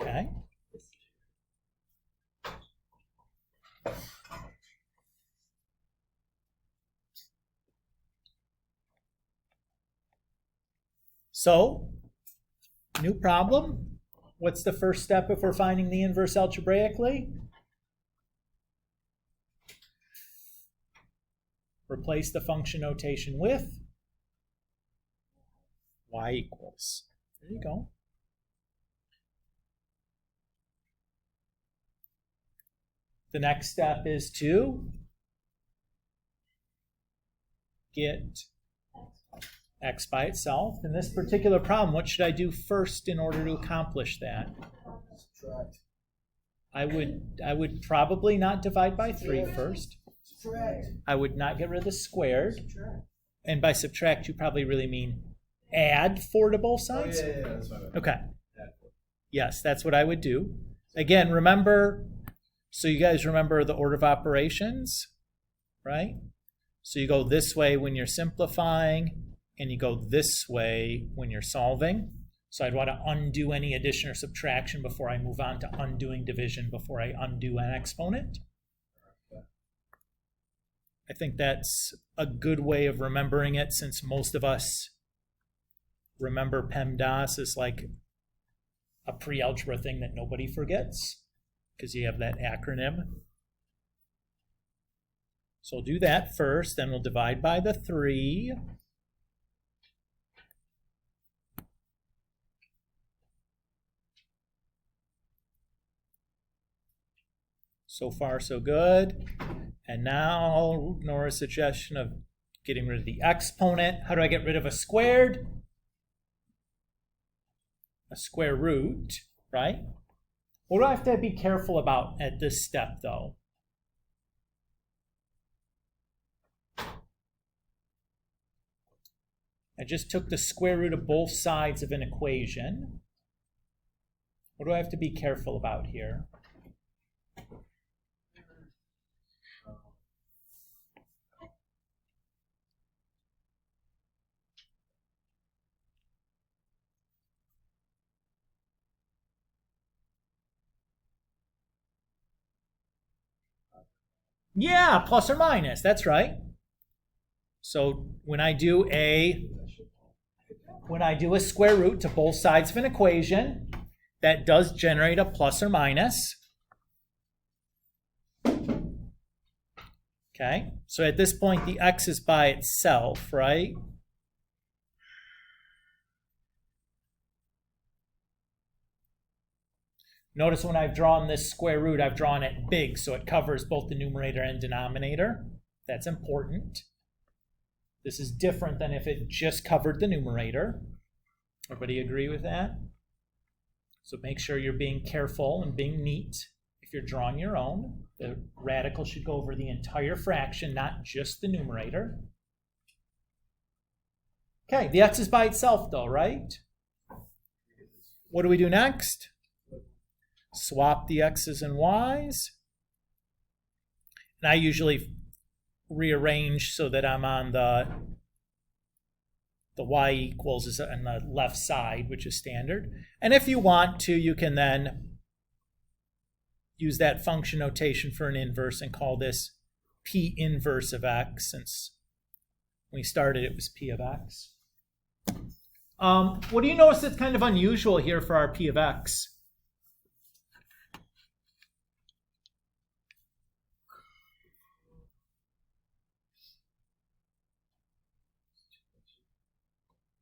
Okay. So, new problem. What's the first step if we're finding the inverse algebraically? Replace the function notation with y equals. There you go. The next step is to get x by itself. In this particular problem, what should I do first in order to accomplish that? Subtract. I would probably not divide by 3 first. Subtract. I would not get rid of the squared. Subtract. And by subtract, you probably really mean add 4 to both Oh, sides? yeah, that's what I meant. Okay. Add 4. Yes, that's what I would do. Again, remember, so you guys remember the order of operations, right? So you go this way when you're simplifying, and you go this way when you're solving. So I'd want to undo any addition or subtraction before I move on to undoing division before I undo an exponent. I think that's a good way of remembering it, since most of us remember PEMDAS as like a pre-algebra thing that nobody forgets, because you have that acronym. So we'll do that first, then we'll divide by the 3. So far, so good. And now, Nora's suggestion of getting rid of the exponent. How do I get rid of a squared? A square root, right? What do I have to be careful about at this step, though? I just took the square root of both sides of an equation. What do I have to be careful about here? Yeah, plus or minus, that's right. So when I do a square root to both sides of an equation, that does generate a plus or minus. Okay, so at this point the x is by itself, right? Notice when I've drawn this square root, I've drawn it big, so it covers both the numerator and denominator. That's important. This is different than if it just covered the numerator. Everybody agree with that? So make sure you're being careful and being neat if you're drawing your own. The radical should go over the entire fraction, not just the numerator. Okay, the x is by itself though, right? What do we do next? Swap the x's and y's. And I usually rearrange so that I'm on the y equals is on the left side, which is standard. And if you want to, you can then use that function notation for an inverse and call this p inverse of x, since when we started it was p of x. What do you notice that's kind of unusual here for our p of x?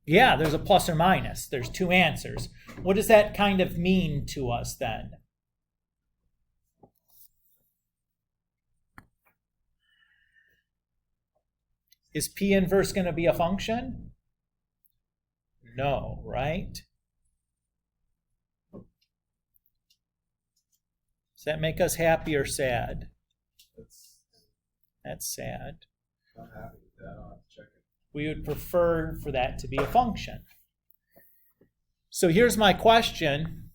Yeah, there's a plus or minus. There's two answers. What does that kind of mean to us then? Is p inverse going to be a function? No, right? Does that make us happy or sad? That's sad. I'm happy with that. I'll have to check it. We would prefer for that to be a function. So here's my question.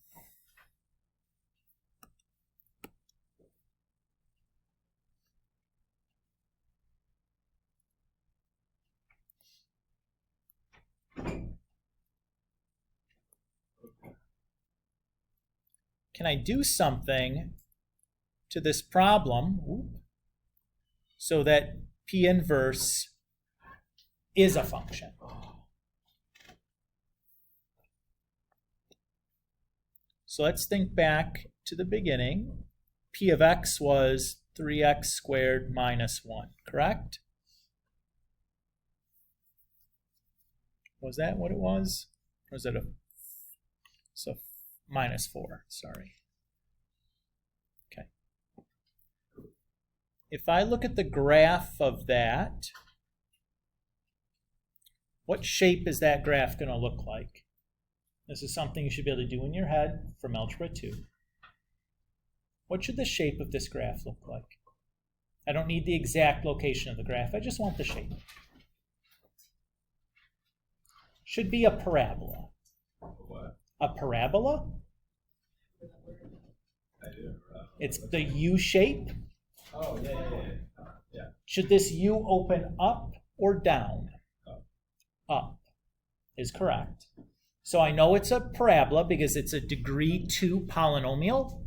Can I do something to this problem so that p inverse is a function? So let's think back to the beginning. P of x was 3x squared minus 1, correct? Was that what it was? Or was it so minus 4, sorry. Okay. If I look at the graph of that, what shape is that graph going to look like? This is something you should be able to do in your head from Algebra 2. What should the shape of this graph look like? I don't need the exact location of the graph, I just want the shape. Should be a parabola. What? A parabola? I do. It's the U shape. Oh, yeah. Should this U open up or down? Up. Up is correct. So I know it's a parabola because it's a degree 2 polynomial.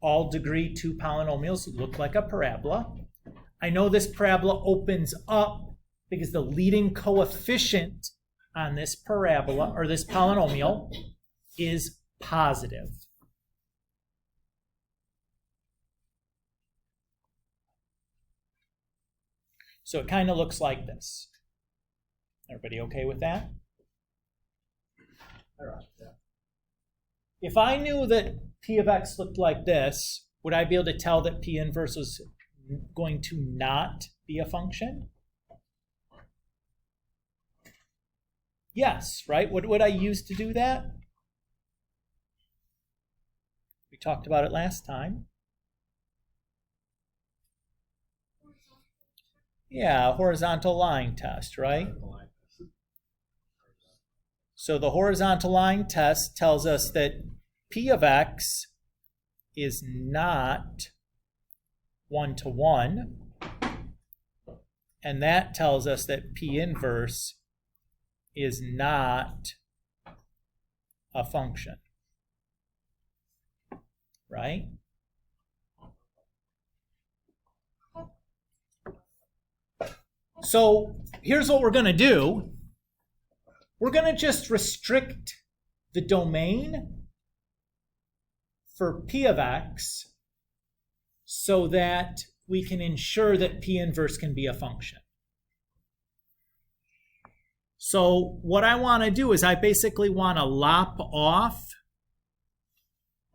All degree 2 polynomials look like a parabola. I know this parabola opens up because the leading coefficient on this parabola, or this polynomial, is positive. So it kind of looks like this. Everybody okay with that? All right. Yeah. If I knew that p of x looked like this, would I be able to tell that p inverse was going to not be a function? Yes, right? What would I use to do that? We talked about it last time. Yeah, horizontal line test, right? So the horizontal line test tells us that p of x is not 1-to-1, and that tells us that p inverse is not a function, right? So here's what we're going to do. We're going to just restrict the domain for P of X so that we can ensure that P inverse can be a function. So what I want to do is I basically want to lop off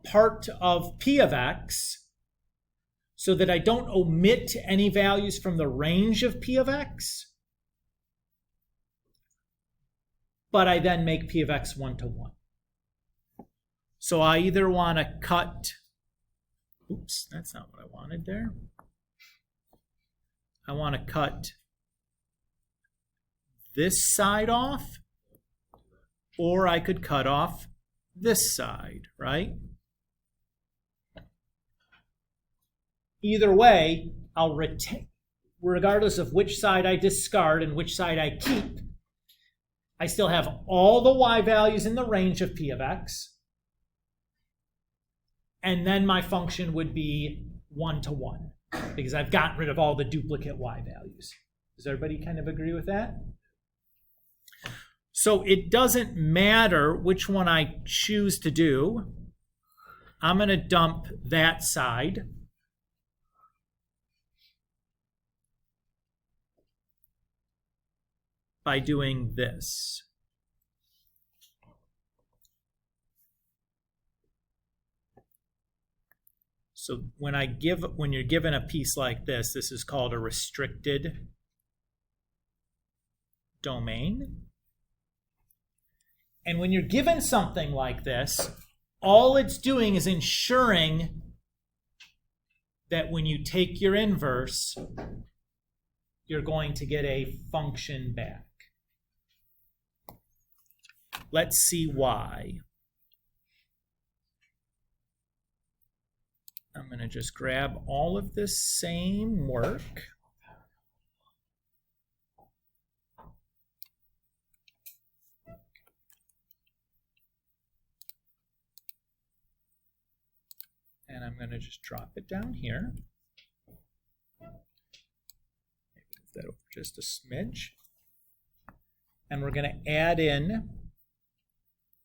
part of P of X so that I don't omit any values from the range of P of X, but I then make P of X 1 to 1. So I either want to cut, oops, that's not what I wanted there. I want to cut this side off, or I could cut off this side, right? Either way, I'll retain, regardless of which side I discard and which side I keep, I still have all the y values in the range of P of X, and then my function would be 1 to 1, because I've gotten rid of all the duplicate y values. Does everybody kind of agree with that? So it doesn't matter which one I choose to do. I'm going to dump that side. By doing this. So when you're given a piece like this, this is called a restricted domain. And when you're given something like this, all it's doing is ensuring that when you take your inverse, you're going to get a function back. Let's see why. I'm going to just grab all of this same work. And I'm going to just drop it down here. Maybe move that over just a smidge. And we're going to add in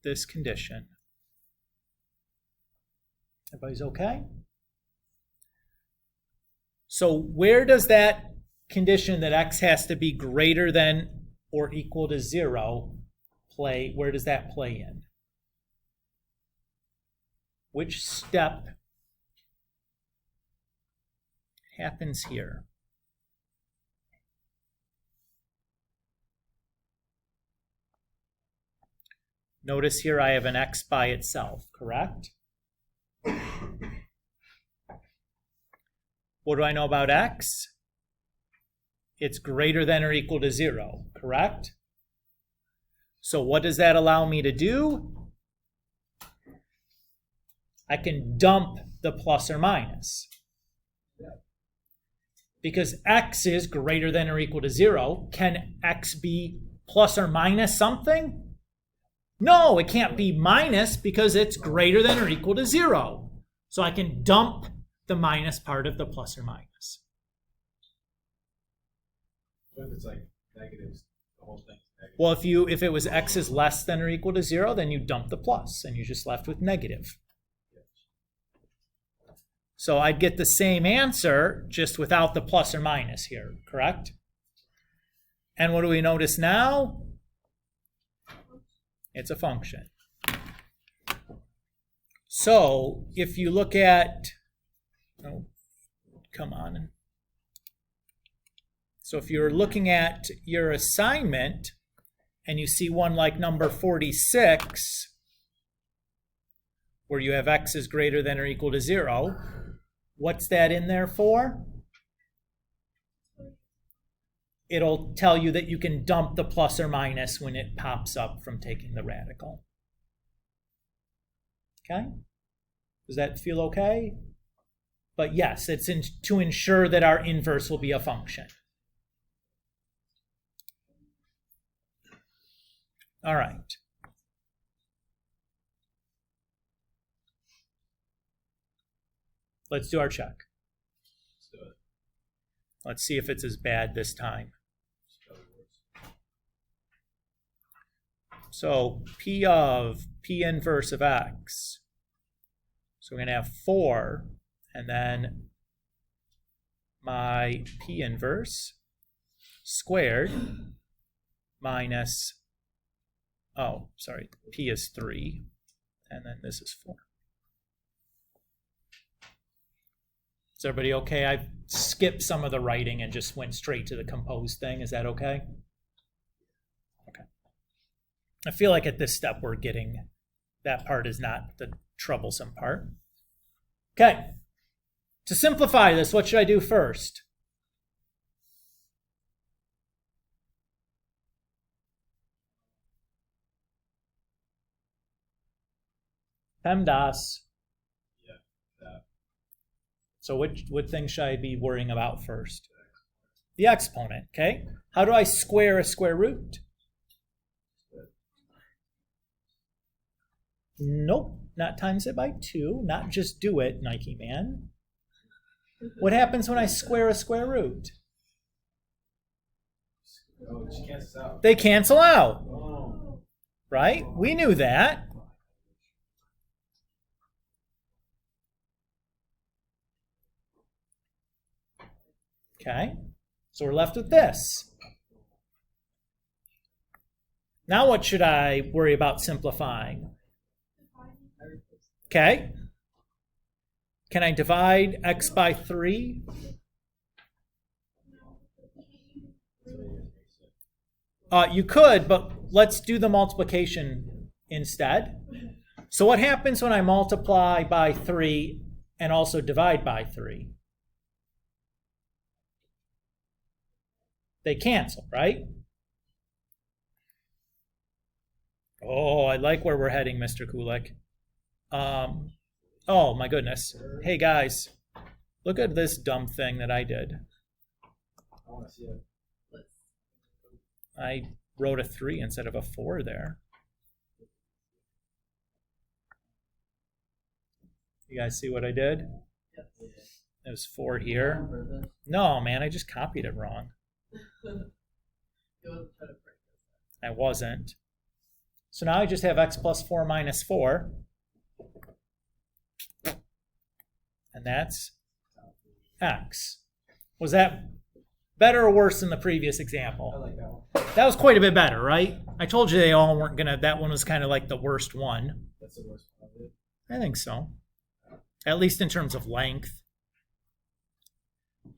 this condition. Everybody's okay? So where does that condition that x has to be greater than or equal to 0 play? Where does that play in? Which step happens here? Notice here I have an x by itself, correct? What do I know about x? It's greater than or equal to 0, correct? So what does that allow me to do? I can dump the plus or minus. Because x is greater than or equal to 0, can x be plus or minus something? No, it can't be minus because it's greater than or equal to 0. So I can dump the minus part of the plus or minus. What if it's like negatives, the whole thing's negative? Well, if it was x is less than or equal to 0, then you dump the plus and you're just left with negative. So I'd get the same answer just without the plus or minus here, correct? And what do we notice now? It's a function. So if you look at, oh, come on. So if you're looking at your assignment and you see one like number 46, where you have x is greater than or equal to 0, what's that in there for? It'll tell you that you can dump the plus or minus when it pops up from taking the radical. Okay? Does that feel okay? But yes, it's to ensure that our inverse will be a function. All right. Let's do our check. Let's see if it's as bad this time. So P of P inverse of X. So we're going to have 4, and then my P inverse squared minus, oh, sorry, P is 3, and then this is 4. Is everybody okay? I skipped some of the writing and just went straight to the composed thing. Is that okay? Okay. I feel like at this step we're getting, that part is not the troublesome part. Okay. To simplify this, what should I do first? PEMDAS. Yeah, that. So what thing should I be worrying about first? The exponent, okay? How do I square a square root? Nope, not times it by 2, not just do it, Nike man. What happens when I square a square root? Oh, it just cancels out. They cancel out, Oh. right? We knew that. Okay, so we're left with this. Now what should I worry about simplifying? Okay. Can I divide x by 3? You could, but let's do the multiplication instead. So what happens when I multiply by 3 and also divide by 3? They cancel, right? Oh, I like where we're heading, Mr. Kulik. Oh, my goodness. Hey, guys, look at this dumb thing that I did. I want to see it. I wrote a 3 instead of a 4 there. You guys see what I did? It was 4 here. No, man, I just copied it wrong. I wasn't. So now I just have x plus 4 minus 4. And that's x. Was that better or worse than the previous I example? like that one. That was quite a bit better, right? I told you they all weren't gonna, that one was kind of like the worst one. That's the worst one of it. I think so. At least in terms of length.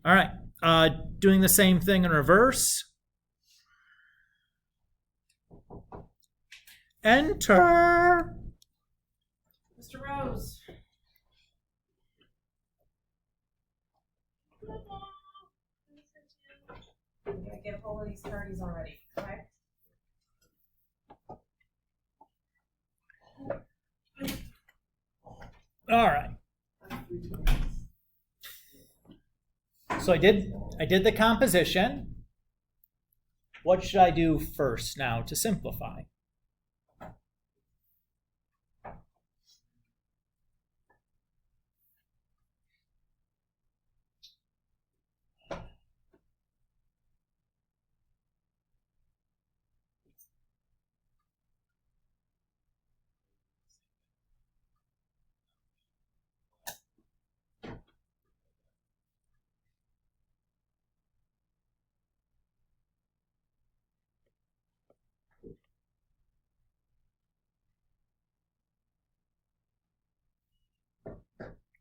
All right, doing the same thing in reverse. Enter. Mr. Rose. You gotta get a hold of these parties already, correct? All right. So I did the composition. What should I do first now to simplify?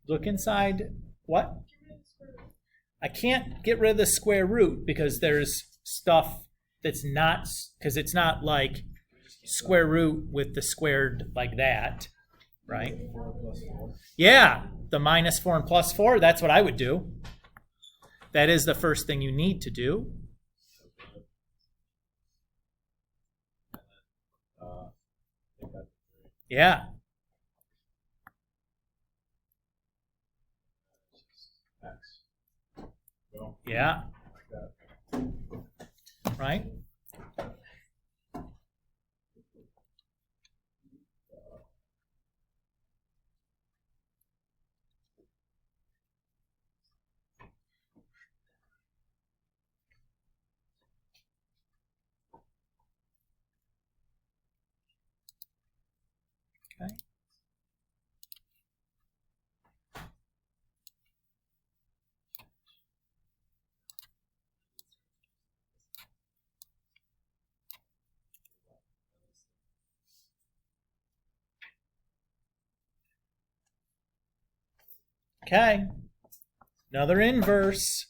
Look inside what? I can't get rid of the square root because there's stuff that's not, because it's not like square root with the squared like that, right? 4 plus 4. Yeah, the minus 4 and plus 4, that's what I would do. That is the first thing you need to do. Take that. Yeah, X. Go. yeah, Like that. right? Okay. Okay. Another inverse.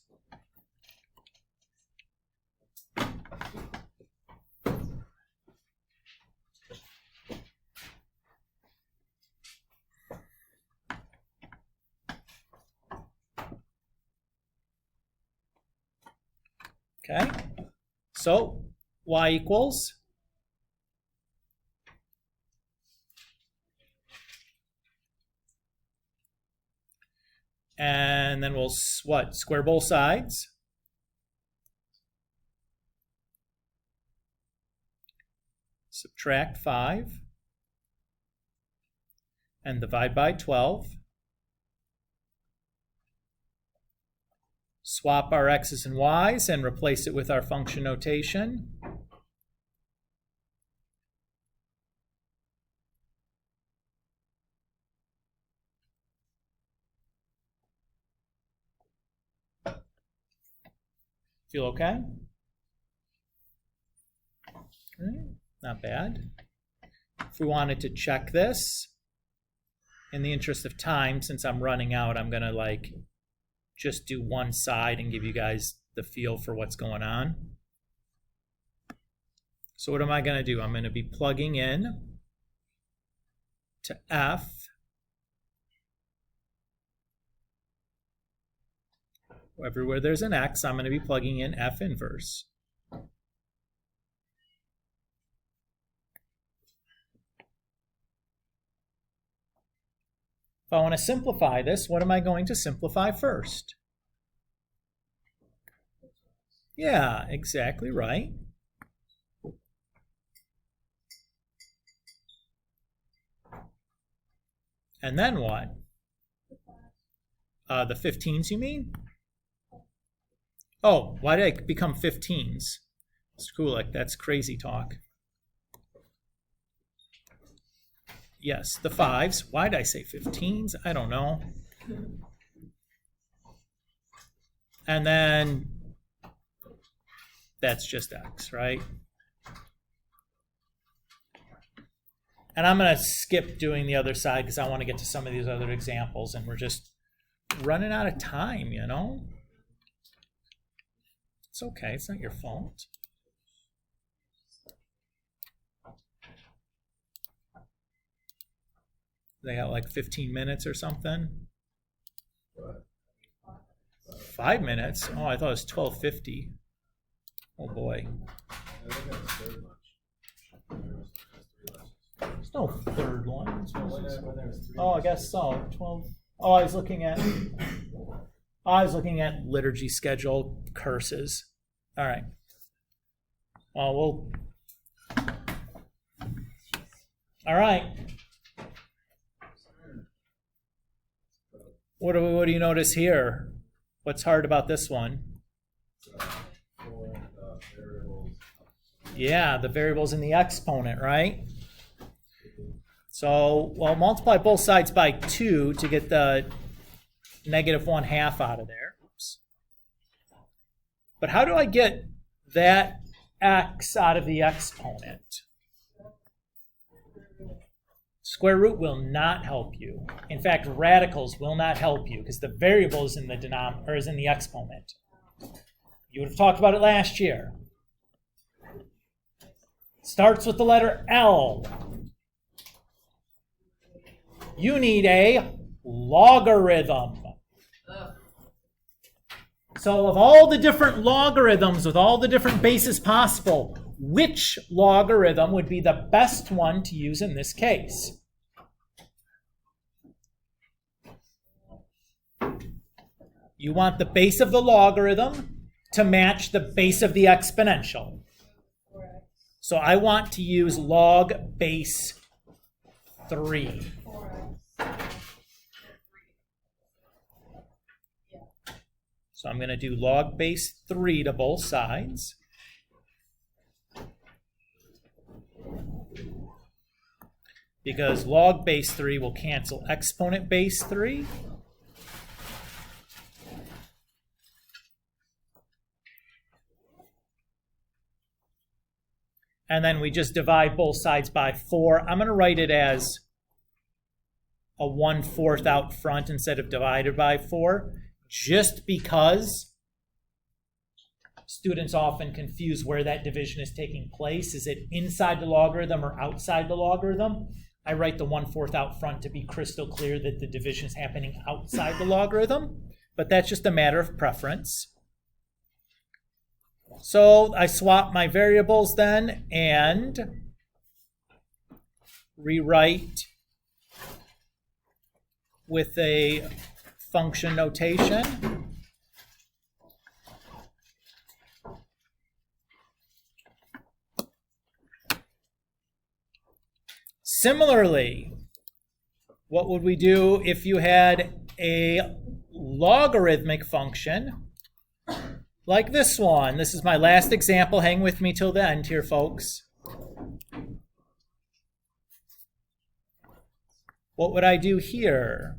Okay. So y equals and then we'll what? Square both sides. Subtract 5 and divide by 12. Swap our x's and y's and replace it with our function notation. Feel okay? Not bad. If we wanted to check this, in the interest of time, since I'm running out, I'm gonna like just do one side and give you guys the feel for what's going on. So what am I gonna do? I'm gonna be plugging in to f everywhere there's an x, I'm gonna be plugging in f inverse. If I want to simplify this, what am I going to simplify first? Yeah, exactly right. And then what? The 15s, you mean? Oh, why did I become 15s? It's cool, like that's crazy talk. Yes, the 5s. Why did I say 15s? I don't know. And then that's just x, right? And I'm going to skip doing the other side because I want to get to some of these other examples, and we're just running out of time, you know? It's okay. It's not your fault. They got like 15 minutes or something. 5 minutes? Oh, I thought it was 12:50. Oh boy. There's no third one. Oh, I guess so. 12. Oh, I was looking at liturgy schedule curses. All right. Well, all right. What do you notice here? What's hard about this one? Yeah, the variables in the exponent, right? So, well, multiply both sides by 2 to get the -1/2 out of there. Oops. But how do I get that x out of the exponent? Square root will not help you. In fact, radicals will not help you because the variable is in the denominator, or is in the exponent. You would have talked about it last year. Starts with the letter L. You need a logarithm. So of all the different logarithms with all the different bases possible, which logarithm would be the best one to use in this case? You want the base of the logarithm to match the base of the exponential. So I want to use log base 3. So I'm going to do log base 3 to both sides. because log base 3 will cancel exponent base 3. And then we just divide both sides by 4. I'm going to write it as a 1/4 out front instead of divided by 4, just because students often confuse where that division is taking place. Is it inside the logarithm or outside the logarithm? I write the 1/4 out front to be crystal clear that the division is happening outside the logarithm, but that's just a matter of preference. So I swap my variables then and rewrite with a function notation. Similarly, what would we do if you had a logarithmic function like this one? This is my last example. Hang with me till the end here, folks. What would I do here?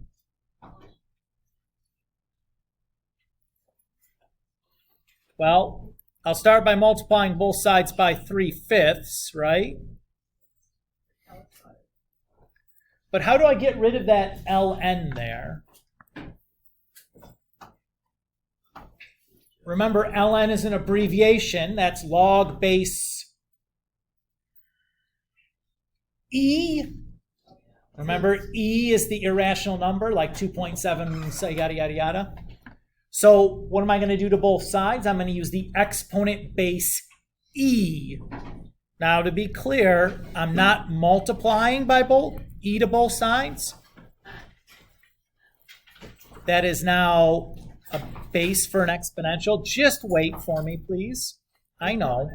Well, I'll start by multiplying both sides by 3/5, right? But how do I get rid of that ln there? Remember, ln is an abbreviation. That's log base e. Remember, e is the irrational number, like 2.7, yada, yada, yada. So what am I going to do to both sides? I'm going to use the exponent base e. Now, to be clear, I'm not multiplying by both e to both sides. That is now a base for an exponential. Just wait for me, please. I know.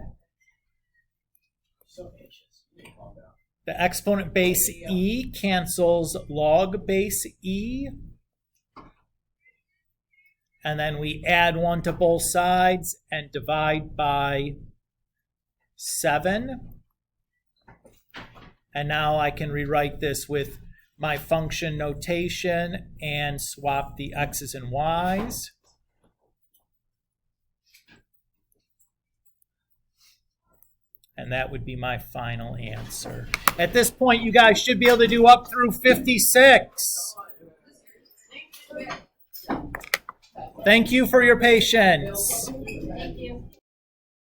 The exponent base e cancels log base e. And then we add 1 to both sides and divide by 7. And now I can rewrite this with my function notation and swap the x's and y's. And that would be my final answer. At this point, you guys should be able to do up through 56. Thank you for your patience.